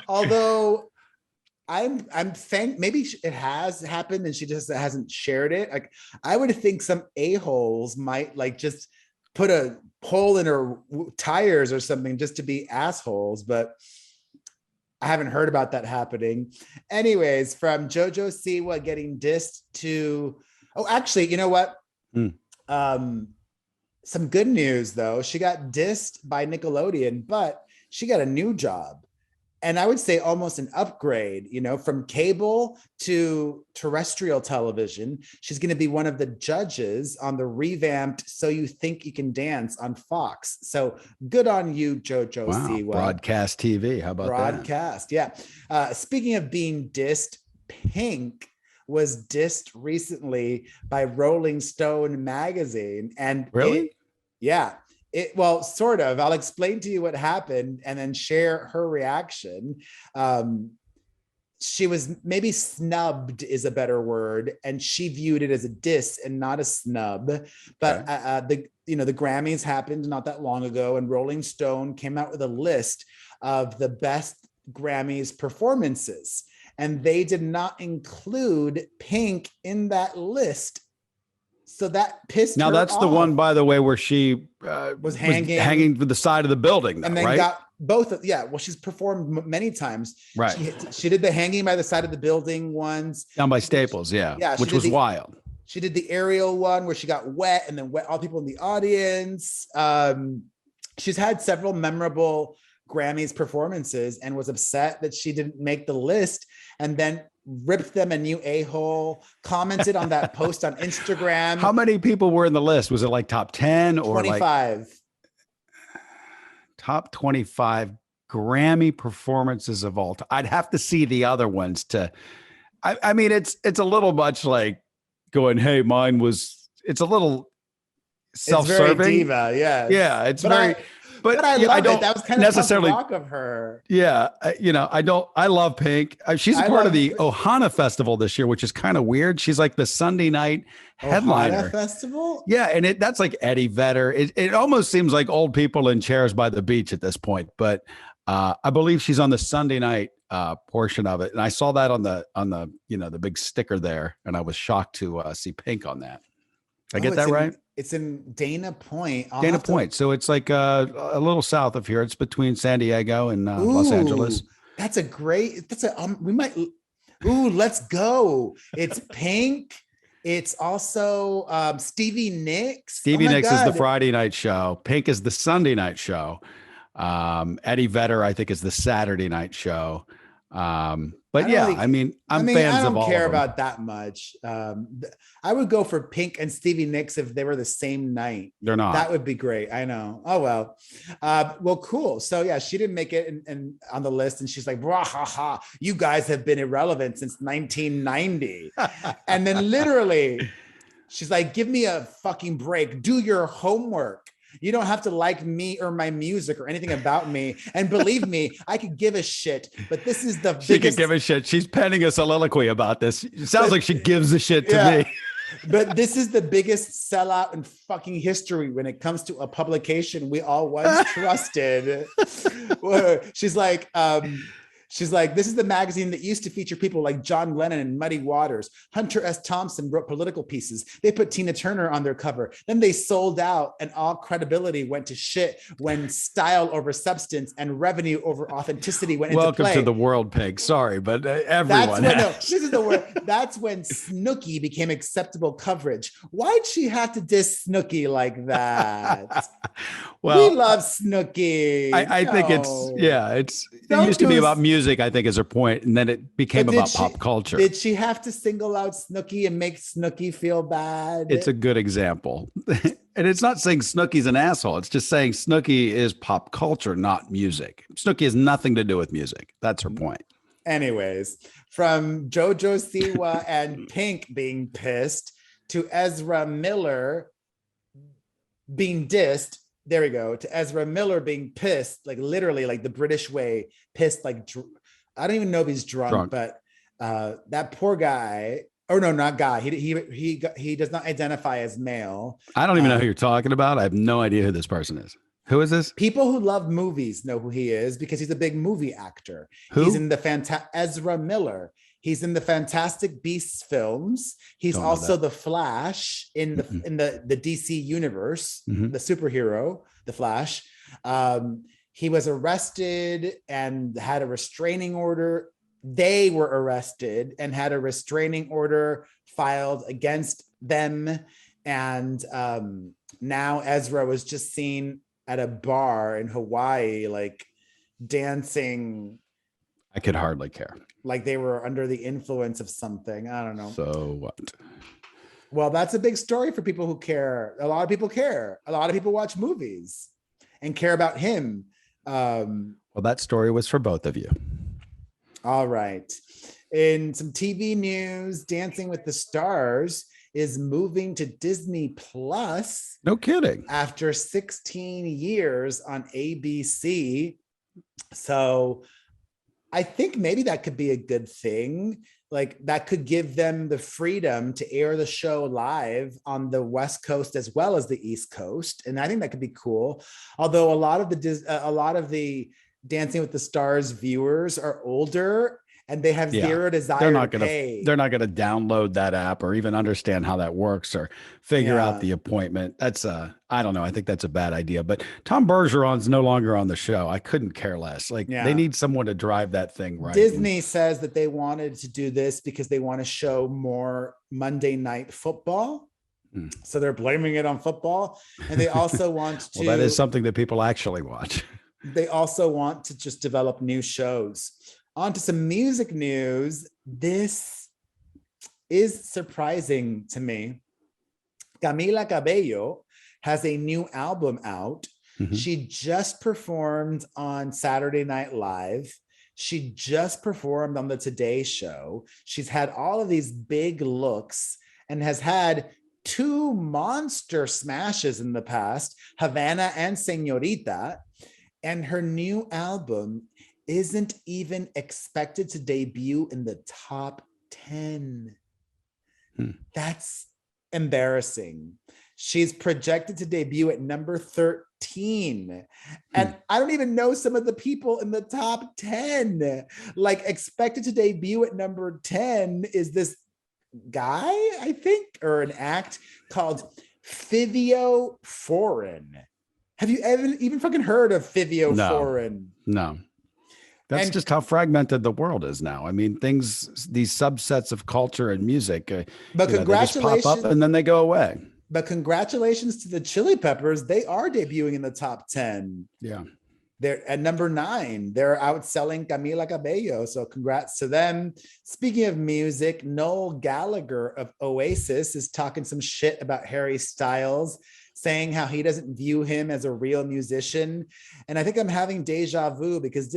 Speaker 2: Although I'm maybe it has happened and she just hasn't shared it. Like, I would think some a-holes might like just put a hole in her tires or something just to be assholes, but I haven't heard about that happening. Anyways, from JoJo Siwa getting dissed to, actually, you know what? Some good news though. She got dissed by Nickelodeon, but she got a new job. And I would say almost an upgrade, from cable to terrestrial television. She's going to be one of the judges on the revamped So You Think You Can Dance on Fox. So good on you, JoJo Siwa.
Speaker 1: Broadcast TV. How about
Speaker 2: Broadcast, yeah. Speaking of being dissed, Pink was dissed recently by Rolling Stone magazine. And
Speaker 1: really?
Speaker 2: Well, sort of. I'll explain to you what happened and then share her reaction. She was maybe snubbed is a better word, and she viewed it as a diss and not a snub. But the Grammys happened not that long ago, and Rolling Stone came out with a list of the best Grammys performances, and they did not include Pink in that list. So that pissed her off.
Speaker 1: Now that's the one, by the way, where she
Speaker 2: was hanging
Speaker 1: to the side of the building,
Speaker 2: and then
Speaker 1: right?
Speaker 2: got both. Well, she's performed many times.
Speaker 1: Right.
Speaker 2: She did the hanging by the side of the building once
Speaker 1: down by Staples, which was wild.
Speaker 2: She did the aerial one where she got wet and then wet all people in the audience. She's had several memorable Grammys performances and was upset that she didn't make the list, and then ripped them a new a-hole, commented on that post on Instagram.
Speaker 1: How many people were in the list? Was it like top 10 or
Speaker 2: 25?
Speaker 1: Like top 25 Grammy performances of all time? I'd have to see the other ones to, I mean, it's a little much like going, hey, mine was, it's a little self-serving.
Speaker 2: It's very diva, yeah.
Speaker 1: Yeah, it's very... But
Speaker 2: I don't that was kind of necessarily rock of her.
Speaker 1: Yeah. I love Pink. She's a part of the Ohana Festival this year, which is kind of weird. She's like the Sunday night headliner.
Speaker 2: Ohana Festival?
Speaker 1: Yeah. And that's like Eddie Vedder. It almost seems like old people in chairs by the beach at this point. But I believe she's on the Sunday night portion of it. And I saw that on the the big sticker there. And I was shocked to see Pink on that. I get that right?
Speaker 2: It's in Dana Point.
Speaker 1: Dana Point. So it's like a little south of here. It's between San Diego and Los Angeles.
Speaker 2: That's a great. That's a. We might. Ooh, let's go. It's Pink. It's also Stevie Nicks.
Speaker 1: Stevie Nicks is the Friday night show. Pink is the Sunday night show. Eddie Vedder, I think, is the Saturday night show. But yeah, I mean, I'm fans of all of them. I don't care
Speaker 2: about that much. I would go for Pink and Stevie Nicks if they were the same night.
Speaker 1: They're not.
Speaker 2: That would be great. I know. Oh, well. Well, cool. So yeah, she didn't make it on the list. And she's like, "Blah, ha, ha, you guys have been irrelevant since 1990. And then literally, she's like, give me a fucking break. Do your homework. You don't have to like me or my music or anything about me. And believe me, I could give a shit, but this is the biggest.
Speaker 1: She could give a shit. She's penning a soliloquy about this. It sounds like she gives a shit to me.
Speaker 2: But this is the biggest sellout in fucking history when it comes to a publication we all once trusted. She's like, this is the magazine that used to feature people like John Lennon and Muddy Waters. Hunter S. Thompson wrote political pieces. They put Tina Turner on their cover. Then they sold out and all credibility went to shit when style over substance and revenue over authenticity went into play.
Speaker 1: Welcome to the world, Pig. Sorry, but everyone.
Speaker 2: This is the word. That's when Snooki became acceptable coverage. Why'd she have to diss Snooki like that? Well, we love Snooki.
Speaker 1: I think it used to be about music. I think is her point, and then it became about pop culture.
Speaker 2: Did she have to single out Snooki and make Snooki feel bad?
Speaker 1: It's a good example. And it's not saying Snooki's an asshole. It's just saying Snooki is pop culture, not music. Snooki has nothing to do with music. That's her point.
Speaker 2: Anyways, from JoJo Siwa and Pink being pissed to Ezra Miller being dissed. There we go. To Ezra Miller being pissed, like literally like the British way, pissed, like, I don't even know if he's drunk. But that poor guy, or no, not guy. He does not identify as male.
Speaker 1: I don't even know who you're talking about. I have no idea who this person is. Who is this?
Speaker 2: People who love movies know who he is because he's a big movie actor.
Speaker 1: Who?
Speaker 2: He's in the Ezra Miller. He's in the Fantastic Beasts films. He's also the Flash in the the DC universe, the superhero, the Flash. He was arrested and had a restraining order. They were arrested and had a restraining order filed against them. And now Ezra was just seen at a bar in Hawaii, like dancing.
Speaker 1: I could hardly care.
Speaker 2: Like they were under the influence of something. I don't know.
Speaker 1: So what?
Speaker 2: Well, that's a big story for people who care. A lot of people care. A lot of people watch movies and care about him.
Speaker 1: Well, that story was for both of you.
Speaker 2: All right. In some TV news, Dancing with the Stars is moving to Disney Plus.
Speaker 1: No kidding.
Speaker 2: After 16 years on ABC. So I think maybe that could be a good thing. Like that could give them the freedom to air the show live on the West Coast as well as the East Coast, and I think that could be cool. Although a lot of the Dancing with the Stars viewers are older and they have zero desire to pay.
Speaker 1: They're not going to download that app or even understand how that works or figure out the appointment. That's I don't know. I think that's a bad idea. But Tom Bergeron's no longer on the show. I couldn't care less. Like they need someone to drive that thing right.
Speaker 2: Disney says that they wanted to do this because they want to show more Monday Night Football. So they're blaming it on football. And they also want to.
Speaker 1: Well, that is something that people actually watch.
Speaker 2: They also want to just develop new shows. On to some music news. This is surprising to me. Camila Cabello has a new album out. She just performed on Saturday Night Live. She just performed on the Today Show. She's had all of these big looks and has had 2 monster smashes in the past, Havana and Señorita. And her new album isn't even expected to debut in the top 10. That's embarrassing. She's projected to debut at number 13. And I don't even know some of the people in the top 10. Like expected to debut at number 10 is this guy, I think, or an act called Fivio Foreign. Have you ever even fucking heard of Fivio Foreign?
Speaker 1: No. That's just how fragmented the world is now. I mean, these subsets of culture and music,
Speaker 2: But
Speaker 1: they just pop up and then they go away.
Speaker 2: But congratulations to the Chili Peppers. They are debuting in the top 10.
Speaker 1: Yeah.
Speaker 2: They're at number 9. They're outselling Camila Cabello. So congrats to them. Speaking of music, Noel Gallagher of Oasis is talking some shit about Harry Styles, saying how he doesn't view him as a real musician. And I think I'm having deja vu because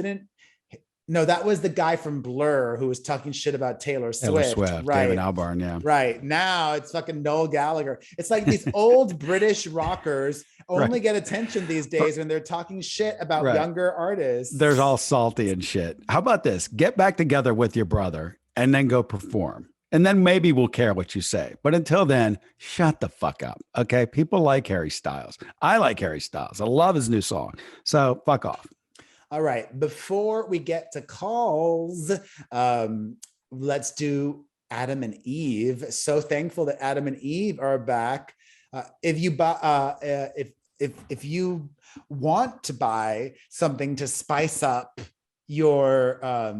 Speaker 2: that was the guy from Blur who was talking shit about Taylor Swift. Right.
Speaker 1: David Albarn, yeah.
Speaker 2: Right. Now it's fucking Noel Gallagher. It's like these old British rockers only get attention these days when they're talking shit about younger artists.
Speaker 1: They're all salty and shit. How about this? Get back together with your brother and then go perform. And then maybe we'll care what you say. But until then, shut the fuck up. Okay. People like Harry Styles. I like Harry Styles. I love his new song. So fuck off.
Speaker 2: All right. Before we get to calls, let's do Adam and Eve. So thankful that Adam and Eve are back. If you want to buy something to spice up your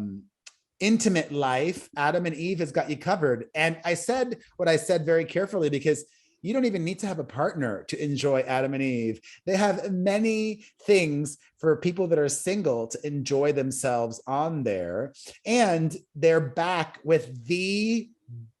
Speaker 2: intimate life, Adam and Eve has got you covered. And I said what I said very carefully because you don't even need to have a partner to enjoy Adam and Eve. They have many things for people that are single to enjoy themselves on there. And they're back with the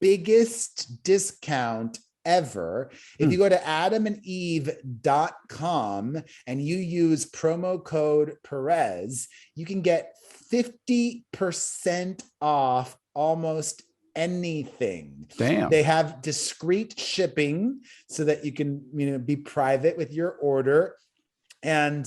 Speaker 2: biggest discount ever. If you go to adamandeve.com and you use promo code Perez, you can get 50% off almost anything.
Speaker 1: Damn.
Speaker 2: They have discreet shipping so that you can, be private with your order. And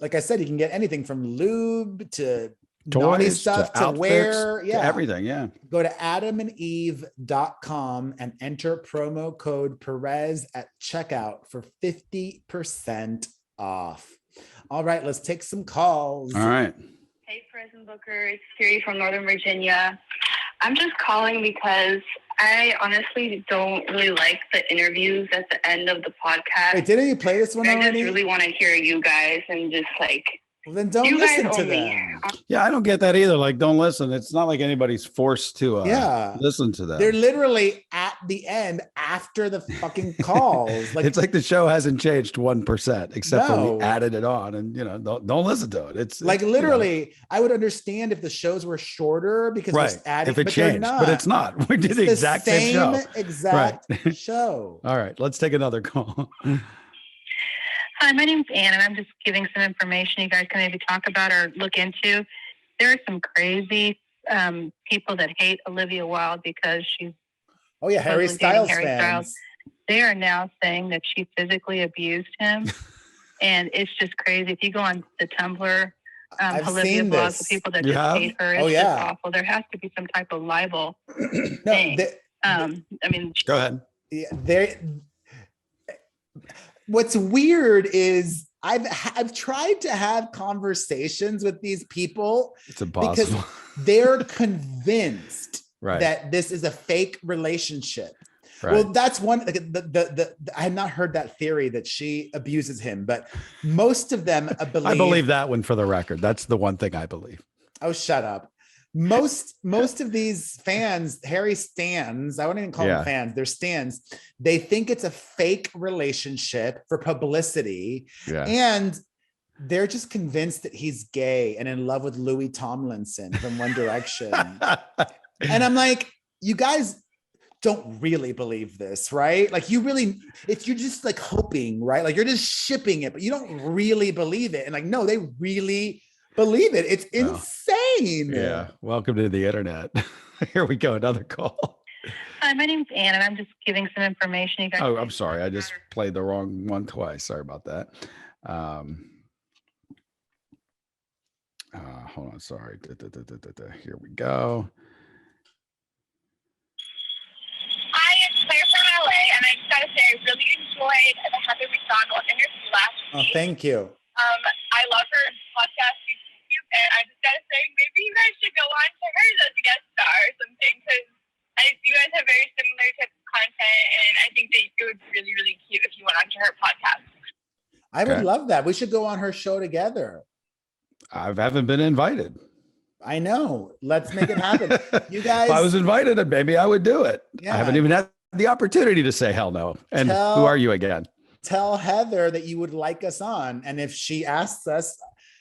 Speaker 2: like I said, you can get anything from lube to naughty stuff to
Speaker 1: outfits,
Speaker 2: wear. Yeah.
Speaker 1: To everything. Yeah.
Speaker 2: Go to adamandeve.com and enter promo code Perez at checkout for 50% off. All right, let's take some calls.
Speaker 1: All right.
Speaker 4: Hey, Perez and Booker. It's Siri from Northern Virginia. I'm just calling because I honestly don't really like the interviews at the end of the podcast.
Speaker 2: Wait, didn't you play this one already?
Speaker 4: I just really want to hear you guys and just
Speaker 2: well, then don't listen to them.
Speaker 1: Yeah, I don't get that either. Like, don't listen. It's not like anybody's forced to listen to them.
Speaker 2: They're literally at the end after the fucking calls. Like,
Speaker 1: it's like the show hasn't changed 1%, except for we added it on, and don't listen to it. It's
Speaker 2: like literally, I would understand if the shows were shorter because we're adding,
Speaker 1: if it changed, but it's not. We did the exact same show.
Speaker 2: Exact show.
Speaker 1: All right, let's take another call.
Speaker 4: Hi, my name's Ann, and I'm just giving some information you guys can maybe talk about or look into. There are some crazy people that hate Olivia Wilde because she's
Speaker 2: Harry Styles fans.
Speaker 4: They are now saying that she physically abused him, and it's just crazy. If you go on the Tumblr, Olivia blogs, the people that just hate her, it's just awful. There has to be some type of libel thing.
Speaker 1: Go ahead.
Speaker 2: What's weird is I've tried to have conversations with these people.
Speaker 1: It's impossible.
Speaker 2: Because they're convinced that this is a fake relationship. Right. Well, that's one. I had not heard that theory that she abuses him, but most of them believe.
Speaker 1: I believe that one for the record. That's the one thing I believe.
Speaker 2: Oh, shut up. Most of these fans, Harry stans, I wouldn't even call them fans, they're stans. They think it's a fake relationship for publicity. Yeah. And they're just convinced that he's gay and in love with Louis Tomlinson from One Direction. And I'm like, you guys don't really believe this, right? Like you're just like hoping, right? Like you're just shipping it, but you don't really believe it. And like, no, they really believe it. It's insane.
Speaker 1: Yeah. Welcome to the internet. Here we go. Another call.
Speaker 4: Hi, my name's Ann, and I'm just giving some information. You guys.
Speaker 1: Oh, I'm sorry. I just played the wrong one twice. Sorry about that. Hold on. Sorry. Here we go.
Speaker 5: Hi, it's Claire from LA, and I just gotta say, I really enjoyed the Heather McDonald interview last week.
Speaker 2: Oh, thank you.
Speaker 5: I love her podcast, and I just gotta say, maybe you guys should go on to her as a guest star or something, because
Speaker 2: I would love that. We should go on her show together.
Speaker 1: I haven't been invited.
Speaker 2: I know. Let's make it happen. You guys.
Speaker 1: If I was invited, maybe I would do it.
Speaker 2: Yeah.
Speaker 1: I haven't even had the opportunity to say hell no. And who are you again?
Speaker 2: Tell Heather that you would like us on. And if she asks us,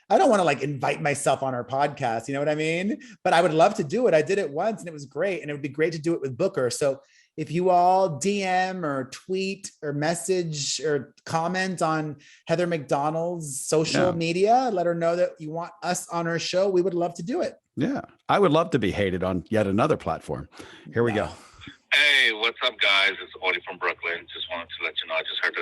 Speaker 2: I don't want to like invite myself on her podcast. You know what I mean? But I would love to do it. I did it once and it was great. And it would be great to do it with Booker. So if you all DM or tweet or message or comment on Heather McDonald's social media, let her know that you want us on her show. We would love to do it.
Speaker 1: Yeah. I would love to be hated on yet another platform. Here we go.
Speaker 6: Hey, what's up, guys? It's Odie from Brooklyn. Just wanted to let you know I just heard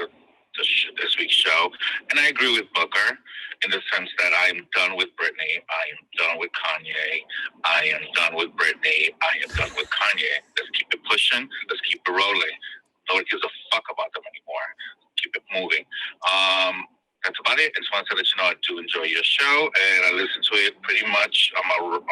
Speaker 6: this week's show, and I agree with Booker in the sense that I'm done with Britney. I am done with Kanye. I am done with Britney. I am done with Kanye. Let's keep it pushing. Let's keep it rolling. Nobody gives a fuck about them anymore. Keep it moving. That's about it. I just wanted to let you know I do enjoy your show, and I listen to it pretty much on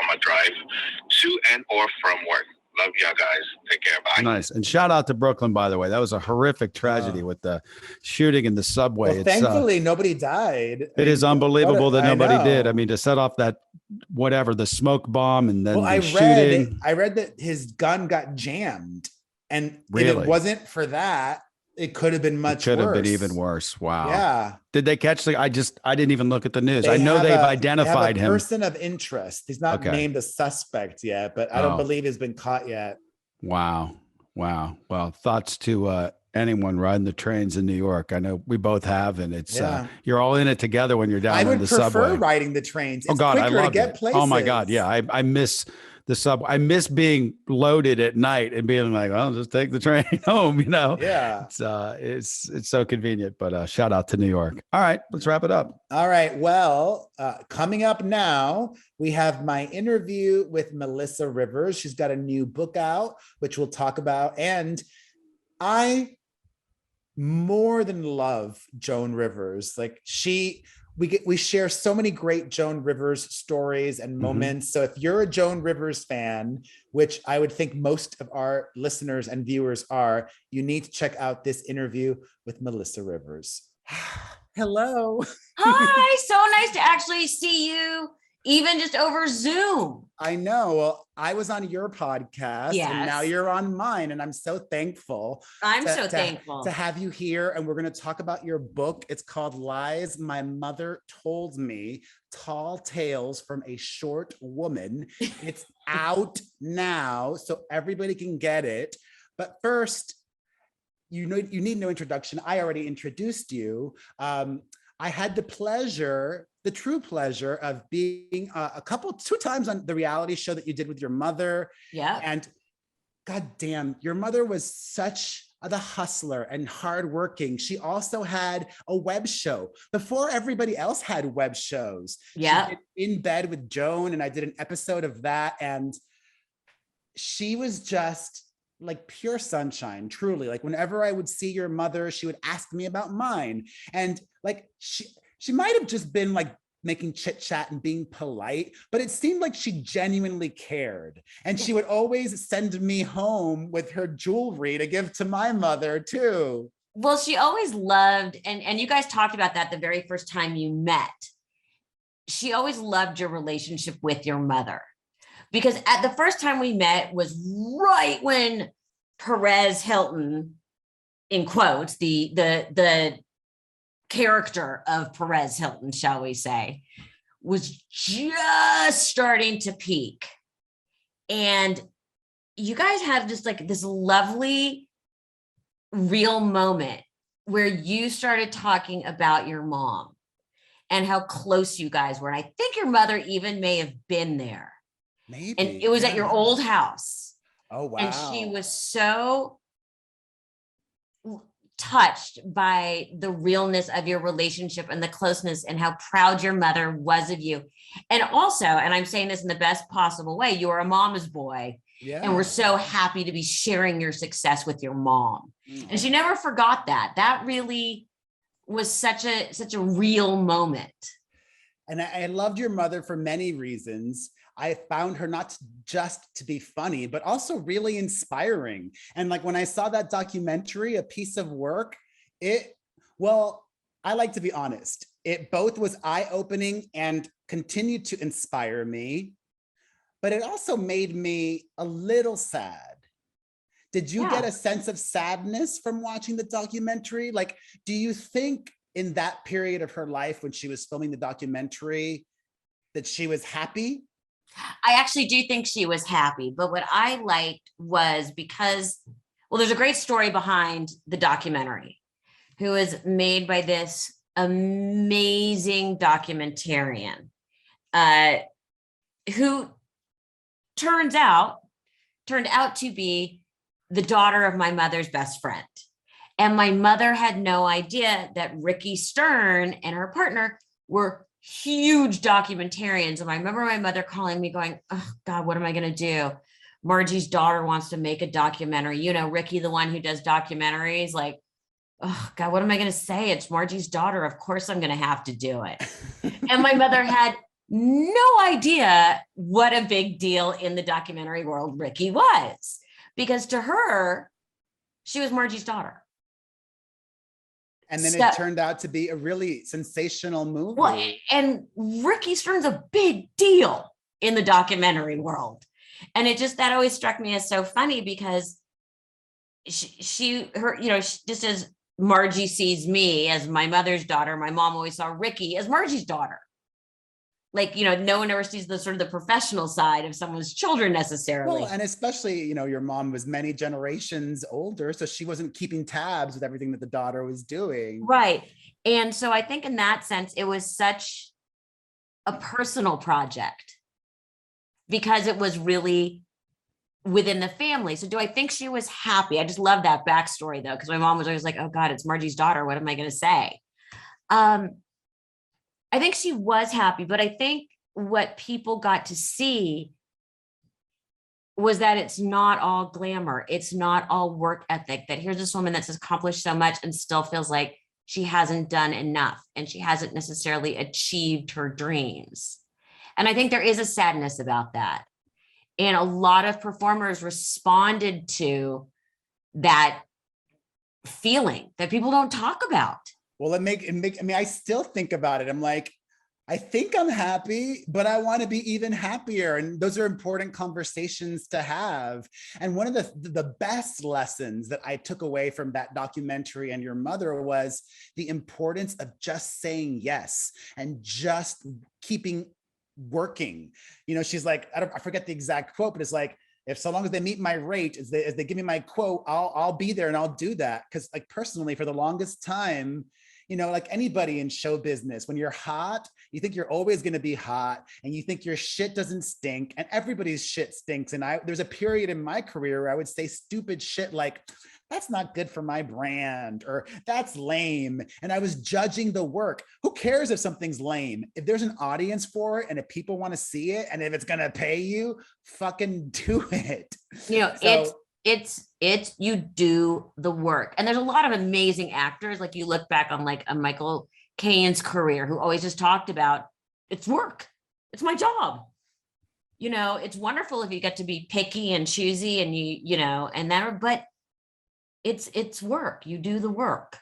Speaker 6: my drive to and or from work. Love y'all guys. Take care. Bye.
Speaker 1: Nice. And shout out to Brooklyn, by the way. That was a horrific tragedy with the shooting in the subway.
Speaker 2: Well, thankfully, nobody died.
Speaker 1: It is unbelievable that nobody did. I mean, to set off that, the smoke bomb and then shooting.
Speaker 2: I read that his gun got jammed. And
Speaker 1: really?
Speaker 2: If it wasn't for that, it could have been much worse.
Speaker 1: It could have been even worse. Wow.
Speaker 2: Yeah.
Speaker 1: Did they catch I didn't even look at the news. I know they've identified him.
Speaker 2: Person of interest. He's not named a suspect yet, but I don't believe he's been caught yet.
Speaker 1: Wow. Well, thoughts to anyone riding the trains in New York. I know we both have, and it's you're all in it together when you're down in the subway.
Speaker 2: I would prefer riding the trains. It's
Speaker 1: I love
Speaker 2: to get places.
Speaker 1: Oh my God. Yeah. I miss the subway. I miss being loaded at night and being like, well, just take the train home,
Speaker 2: Yeah.
Speaker 1: It's so convenient, but shout out to New York. All right, let's wrap it up.
Speaker 2: All right. Well, coming up now, we have my interview with Melissa Rivers. She's got a new book out, which we'll talk about. And I more than love Joan Rivers. Like we share so many great Joan Rivers stories and moments. Mm-hmm. So if you're a Joan Rivers fan, which I would think most of our listeners and viewers are, you need to check out this interview with Melissa Rivers. Hello.
Speaker 7: Hi, so nice to actually see you, even just over Zoom.
Speaker 2: I know. Well, I was on your podcast and now you're on mine. And I'm so thankful.
Speaker 7: I'm so thankful
Speaker 2: to have you here. And we're going to talk about your book. It's called Lies My Mother Told Me, Tall Tales from a Short Woman. It's out now, so everybody can get it. But first, you need no introduction. I already introduced you. I had the true pleasure of being two times on the reality show that you did with your mother.
Speaker 7: Yeah.
Speaker 2: And God damn, your mother was such the hustler and hardworking. She also had a web show before everybody else had web shows.
Speaker 7: Yeah.
Speaker 2: She did In Bed with Joan, and I did an episode of that. And she was just like pure sunshine, truly. Like whenever I would see your mother, she would ask me about mine. And like she might have just been like making chit chat and being polite, but it seemed like she genuinely cared. And she would always send me home with her jewelry to give to my mother too.
Speaker 7: Well, she always loved, and you guys talked about that the very first time you met. She always loved your relationship with your mother. Because at the first time we met was right when Perez Hilton, in quotes, the character of Perez Hilton, shall we say, was just starting to peak. And you guys had just like this lovely, real moment where you started talking about your mom and how close you guys were. And I think your mother even may have been there.
Speaker 2: Maybe.
Speaker 7: And it was at your old house.
Speaker 2: Oh, wow.
Speaker 7: And she was so touched by the realness of your relationship and the closeness and how proud your mother was of you. And also, and I'm saying this in the best possible way, you are a mama's boy. Yeah. And we're so happy to be sharing your success with your mom. Mm-hmm. And she never forgot that. That really was such a real moment.
Speaker 2: And I loved your mother for many reasons. I found her not just to be funny, but also really inspiring. And like when I saw that documentary, A Piece of Work, I like to be honest. It both was eye-opening and continued to inspire me, but it also made me a little sad. Did you get a sense of sadness from watching the documentary? Like, do you think in that period of her life when she was filming the documentary that she was happy?
Speaker 7: I actually do think she was happy, but what I liked was because, well, there's a great story behind the documentary, who was made by this amazing documentarian, who turned out to be the daughter of my mother's best friend. And my mother had no idea that Ricky Stern and her partner were huge documentarians. And I remember my mother calling me going, oh God, what am I going to do? Margie's daughter wants to make a documentary. You know, Ricky, the one who does documentaries, like, oh God, what am I going to say? It's Margie's daughter. Of course I'm going to have to do it. And my mother had no idea what a big deal in the documentary world Ricky was, because to her, she was Margie's daughter.
Speaker 2: And then it turned out to be a really sensational movie.
Speaker 7: Well, and Ricky Stern's a big deal in the documentary world. And it just, that always struck me as so funny, because her, you know, just as Margie sees me as my mother's daughter, my mom always saw Ricky as Margie's daughter. Like, you know, no one ever sees the sort of the professional side of someone's children necessarily.
Speaker 2: Well, and especially, you know, your mom was many generations older, so she wasn't keeping tabs with everything that the daughter was doing.
Speaker 7: Right. And so I think in that sense, it was such a personal project because it was really within the family. So do I think she was happy? I just love that backstory though, because my mom was always like, oh God, it's Margie's daughter. What am I going to say? I think she was happy, but I think what people got to see was that it's not all glamour. It's not all work ethic, that here's this woman that's accomplished so much and still feels like she hasn't done enough and she hasn't necessarily achieved her dreams. And I think there is a sadness about that. And a lot of performers responded to that feeling that people don't talk about.
Speaker 2: Well, I mean, I still think about it. I'm like, I think I'm happy, but I want to be even happier. And those are important conversations to have. And one of the best lessons that I took away from that documentary and your mother was the importance of just saying yes and just keeping working. You know, she's like, I forget the exact quote, but it's like, if so long as they meet my rate, as they give me my quote, I'll be there and I'll do that. Because like personally, for the longest time, you know, like anybody in show business, when you're hot, you think you're always going to be hot and you think your shit doesn't stink and everybody's shit stinks. And there's a period in my career where I would say stupid shit like, that's not good for my brand, or that's lame. And I was judging the work. Who cares if something's lame? If there's an audience for it and if people want to see it and if it's going to pay you, fucking do it.
Speaker 7: You know, so, it's you do the work. And there's a lot of amazing actors. Like you look back on like a Michael Caine's career, who always just talked about it's work. It's my job. You know, it's wonderful if you get to be picky and choosy and you know, and that, but it's work. You do the work.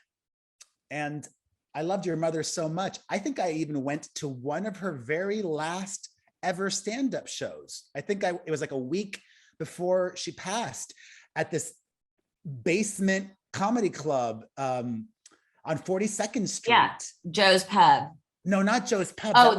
Speaker 2: And I loved your mother so much. I think I even went to one of her very last ever stand-up shows. I think it was like a week before she passed, at this basement comedy club on 42nd Street.
Speaker 7: Yeah, Joe's Pub.
Speaker 2: No, not Joe's Pub.
Speaker 7: Oh,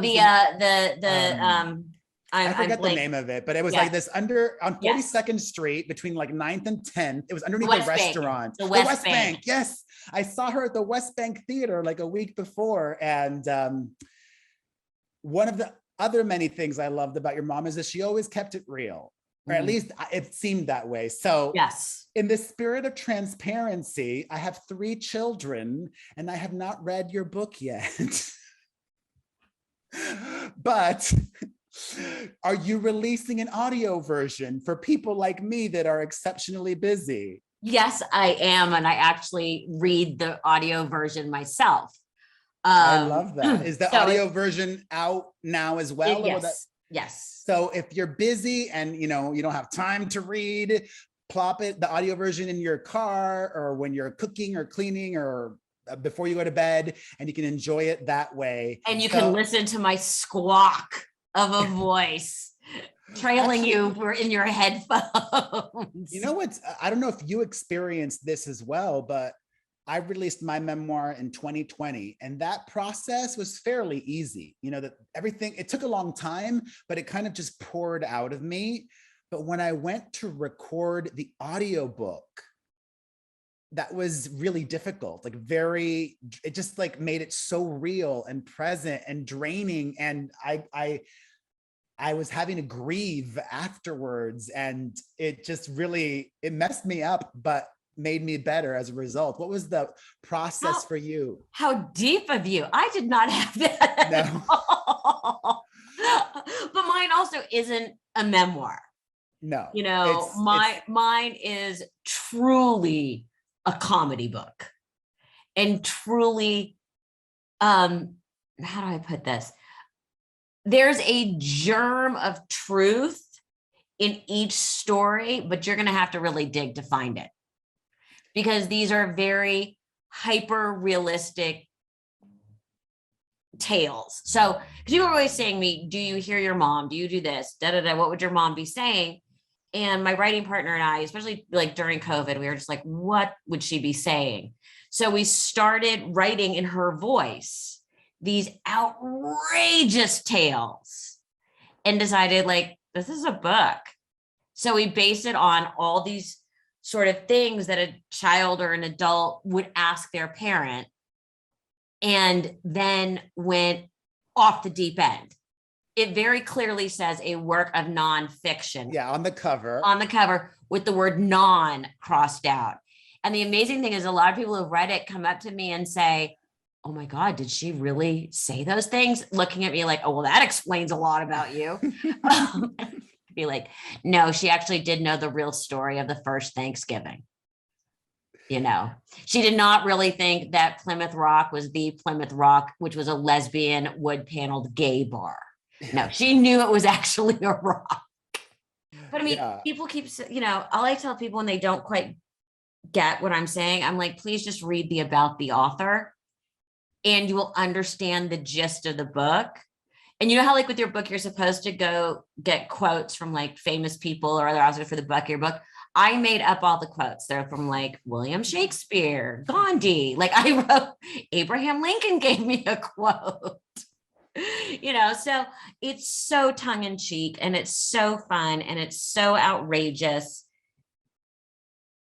Speaker 7: I
Speaker 2: forget the name of it, but it was like this on 42nd Street between like 9th and 10th. It was underneath the restaurant.
Speaker 7: The West Bank.
Speaker 2: Yes. I saw her at the West Bank Theater like a week before. And one of the other many things I loved about your mom is that she always kept it real, or at least it seemed that way. So
Speaker 7: yes,
Speaker 2: in the spirit of transparency, I have 3 children and I have not read your book yet. But are you releasing an audio version for people like me that are exceptionally busy?
Speaker 7: Yes, I am. And I actually read the audio version myself.
Speaker 2: I love that. Is the audio version out now as well?
Speaker 7: Yes. Yes.
Speaker 2: So if you're busy and you know you don't have time to read, plop the audio version in your car or when you're cooking or cleaning or before you go to bed, and you can enjoy it that way.
Speaker 7: And you can listen to my squawk of a voice trailing you in your headphones.
Speaker 2: You know what? I don't know if you experienced this as well, but I released my memoir in 2020, and that process was fairly easy. You know, that everything, it took a long time, but it kind of just poured out of me. But when I went to record the audiobook, that was really difficult, like it just like made it so real and present and draining. And I was having to grieve afterwards, and it just really, it messed me up, but made me better as a result. What was the process for you? How
Speaker 7: deep of you. I did not have that at all. But mine also isn't a memoir.
Speaker 2: No.
Speaker 7: You know, mine is truly a comedy book, and truly, how do I put this? There's a germ of truth in each story, but you're going to have to really dig to find it, because these are very hyper realistic tales. So, because you were always saying me, do you hear your mom? Do you do this? Da, da, da. What would your mom be saying? And my writing partner and I, especially like during COVID, we were just like, what would she be saying? So we started writing in her voice these outrageous tales, and decided like, this is a book. So we based it on all these sort of things that a child or an adult would ask their parent, and then went off the deep end. It very clearly says a work of nonfiction.
Speaker 2: Yeah, on the cover.
Speaker 7: On the cover with the word non crossed out. And the amazing thing is, a lot of people who've read it come up to me and say, oh my God, did she really say those things? Looking at me like, oh, well, that explains a lot about you. Be like, no, she actually did know the real story of the first Thanksgiving. You know, she did not really think that Plymouth Rock was the Plymouth Rock, which was a lesbian wood paneled gay bar. No, she knew it was actually a rock. But I mean, people keep, you know, all I tell people when they don't quite get what I'm saying, I'm like, please just read the about the author, and you will understand the gist of the book. And you know how like with your book, you're supposed to go get quotes from like famous people or other authors for the back of your book. I made up all the quotes. They're from like William Shakespeare, Gandhi. Like I wrote, Abraham Lincoln gave me a quote. You know, so it's so tongue in cheek, and it's so fun, and it's so outrageous.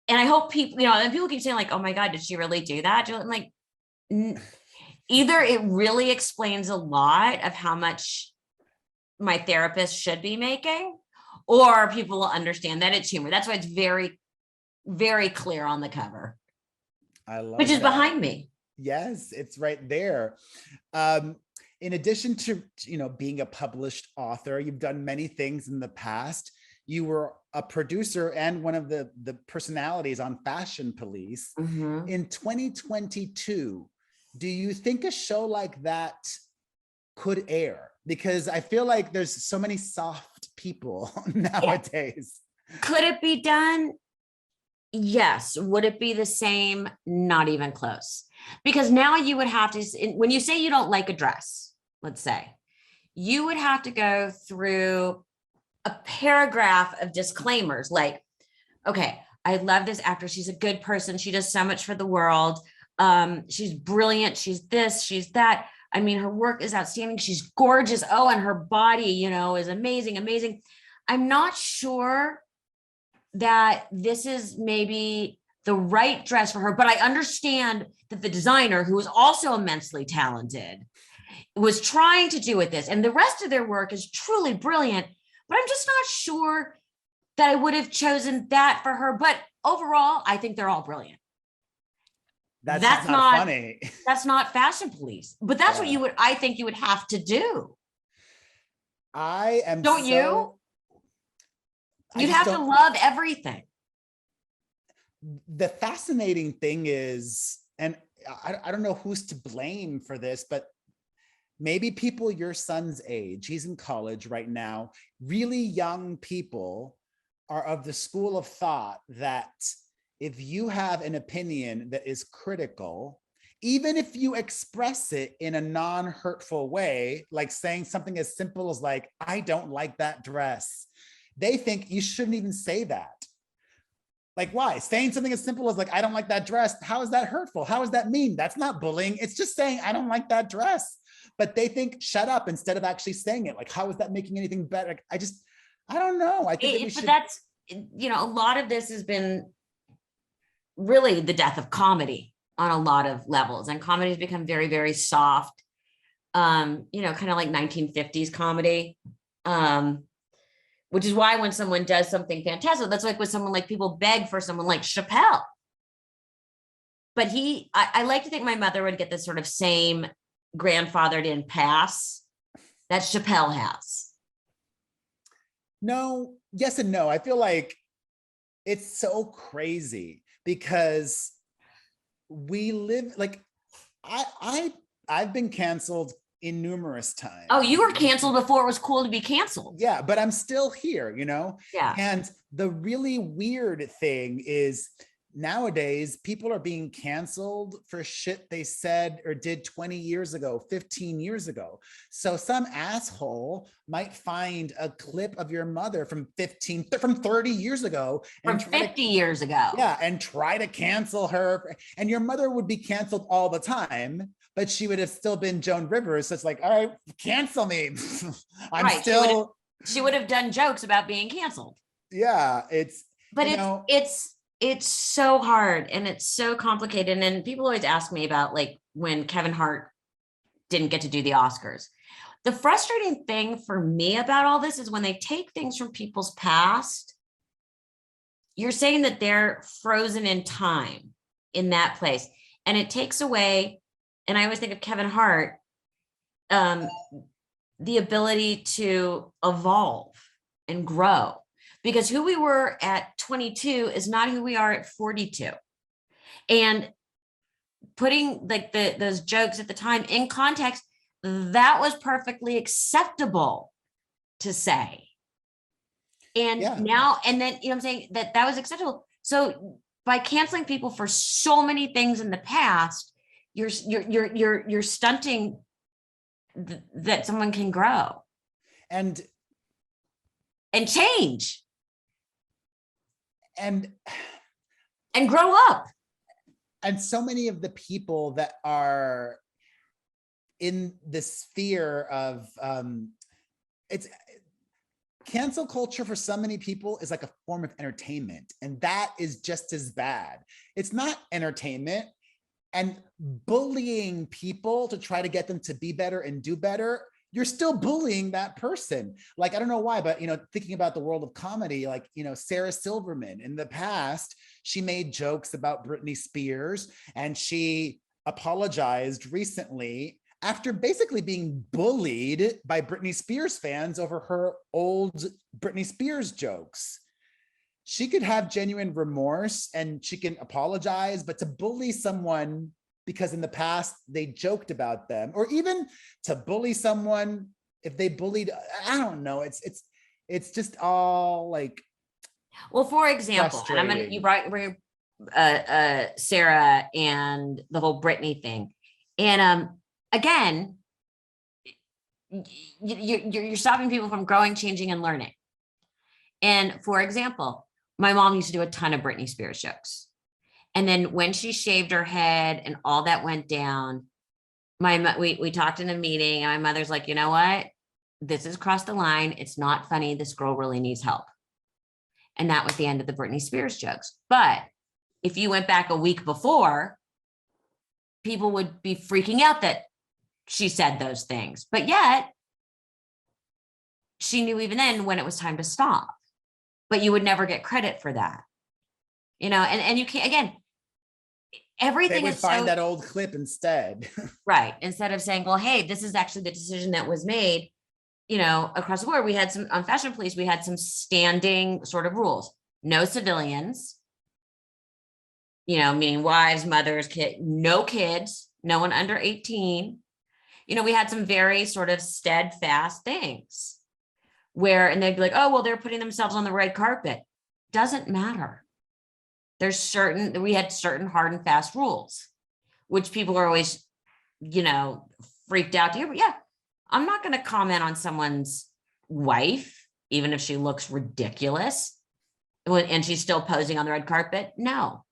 Speaker 7: And I hope people, you know, and people keep saying like, oh my God, did she really do that? I'm like, either it really explains a lot of how much my therapist should be making, or people will understand that it's humor. That's why it's very, very clear on the cover.
Speaker 2: I love
Speaker 7: which is behind me.
Speaker 2: Yes, it's right there. In addition to, you know, being a published author, you've done many things in the past. You were a producer and one of the personalities on Fashion Police.
Speaker 7: Mm-hmm.
Speaker 2: In 2022, do you think a show like that could air? Because I feel like there's so many soft people nowadays.
Speaker 7: Could it be done? Yes. Would it be the same? Not even close. Because now you would have to, when you say you don't like a dress, let's say, you would have to go through a paragraph of disclaimers like, okay, I love this actress. She's a good person. She does so much for the world. She's brilliant. She's this, she's that. I mean, her work is outstanding. She's gorgeous. Oh, and her body, you know, is amazing, amazing. I'm not sure that this is maybe the right dress for her, but I understand that the designer, who is also immensely talented, was trying to do with this. And the rest of their work is truly brilliant, but I'm just not sure that I would have chosen that for her. But overall, I think they're all brilliant. That's not
Speaker 2: funny.
Speaker 7: That's not Fashion Police, but that's what you would, I think you would have to do.
Speaker 2: I am.
Speaker 7: Don't you? You'd have to love everything.
Speaker 2: The fascinating thing is, and I don't know who's to blame for this, but maybe people your son's age, he's in college right now, really young people are of the school of thought that if you have an opinion that is critical even if you express it in a non-hurtful way, like saying something as simple as like, I don't like that dress, they think you shouldn't even say that. Like, why? Saying something as simple as like, I don't like that dress, how is that hurtful? How is that mean? That's not bullying. It's just saying, I don't like that dress. But they think, shut up, instead of actually saying it. Like, how is that making anything better? Like, I don't know. I think
Speaker 7: but that's, you know, a lot of this has been really the death of comedy on a lot of levels. And comedy has become very, very soft, you know, kind of like 1950s comedy. Which is why when someone does something fantastic, that's like with someone like people beg for someone like Chappelle. But I like to think my mother would get this sort of same grandfathered in pass that Chappelle has.
Speaker 2: No, yes and no. I feel like it's so crazy because we live like I've been canceled in numerous times.
Speaker 7: Oh, you were canceled before it was cool to be canceled.
Speaker 2: Yeah, but I'm still here, you know?
Speaker 7: Yeah.
Speaker 2: And the really weird thing is nowadays people are being canceled for shit they said or did 20 years ago, 15 years ago. So some asshole might find a clip of your mother from 30 years ago.
Speaker 7: From 50 years ago.
Speaker 2: Yeah, and try to cancel her. And your mother would be canceled all the time, but she would have still been Joan Rivers. So it's like, all right, cancel me. I'm right. Still.
Speaker 7: She would have done jokes about being canceled.
Speaker 2: Yeah,
Speaker 7: it's so hard and it's so complicated. And people always ask me about like when Kevin Hart didn't get to do the Oscars. The frustrating thing for me about all this is when they take things from people's past, you're saying that they're frozen in time in that place. And it takes away, and I always think of Kevin Hart, the ability to evolve and grow. Because who we were at 22 is not who we are at 42. And putting like those jokes at the time in context, that was perfectly acceptable to say. And now, and then, you know what I'm saying, that was acceptable. So by canceling people for so many things in the past, you're stunting that someone can grow
Speaker 2: and
Speaker 7: change.
Speaker 2: And
Speaker 7: grow up.
Speaker 2: And so many of the people that are in the sphere of it's cancel culture for so many people is like a form of entertainment, and that is just as bad. It's not entertainment, and bullying people to try to get them to be better and do better, you're still bullying that person. Like, I don't know why, but, you know, thinking about the world of comedy, like, you know, Sarah Silverman in the past, she made jokes about Britney Spears, and she apologized recently after basically being bullied by Britney Spears fans over her old Britney Spears jokes. She could have genuine remorse and she can apologize, but to bully someone because in the past they joked about them, or even to bully someone if they bullied, I don't know. It's just all like.
Speaker 7: Well, for example, and you bring Sarah and the whole Britney thing, and again, you're stopping people from growing, changing, and learning. And for example, my mom used to do a ton of Britney Spears jokes. And then when she shaved her head and all that went down, we talked in a meeting, and my mother's like, you know what? This has crossed the line. It's not funny. This girl really needs help. And that was the end of the Britney Spears jokes. But if you went back a week before, people would be freaking out that she said those things. But yet, she knew even then when it was time to stop. But you would never get credit for that. You know, and you can't, again, everything
Speaker 2: they would find that old clip instead.
Speaker 7: Right. Instead of saying, well, hey, this is actually the decision that was made, you know, across the board. We had some, on Fashion Police, we had some standing sort of rules. No civilians, you know, meaning wives, mothers, no kids, no one under 18. You know, we had some very sort of steadfast things where, and they'd be like, oh, well, they're putting themselves on the red carpet. Doesn't matter. We had certain hard and fast rules. which people are always, freaked out to hear. But yeah, I'm not going to comment on someone's wife, even if she looks ridiculous and she's still posing on the red carpet. No.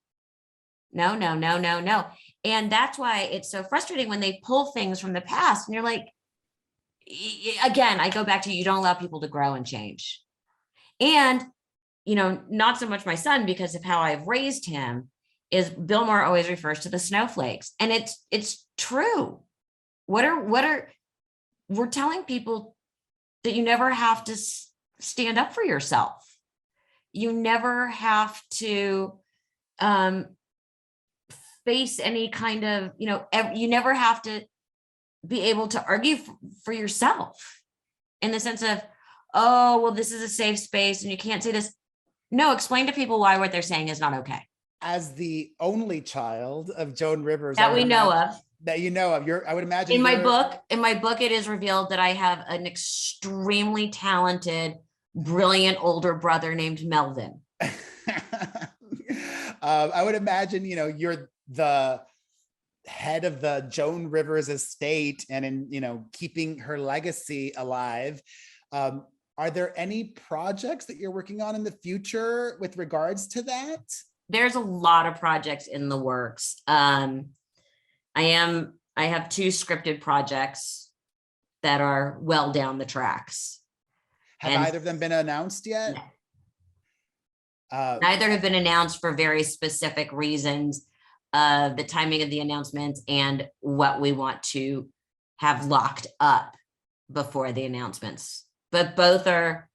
Speaker 7: And that's why it's so frustrating when they pull things from the past and you're like, again, I go back to, you don't allow people to grow and change. And, not so much my son, because of how I've raised him, is Bill Maher always refers to the snowflakes. And it's true. We're telling people that you never have to stand up for yourself. You never have to face any kind of, you never have to be able to argue for yourself in the sense of, oh, well, this is a safe space and you can't say this. No, explain to people why what they're saying is not okay.
Speaker 2: As the only child of Joan Rivers
Speaker 7: that we know of,
Speaker 2: I would imagine
Speaker 7: in my book, it is revealed that I have an extremely talented, brilliant older brother named Melvin.
Speaker 2: I would imagine, you're the head of the Joan Rivers estate and in, keeping her legacy alive. Are there any projects that you're working on in the future with regards to that?
Speaker 7: There's a lot of projects in the works. I have 2 scripted projects that are well down the tracks.
Speaker 2: Have either of them been announced yet?
Speaker 7: No. Neither have been announced for very specific reasons of the timing of the announcements and what we want to have locked up before the announcements. But both are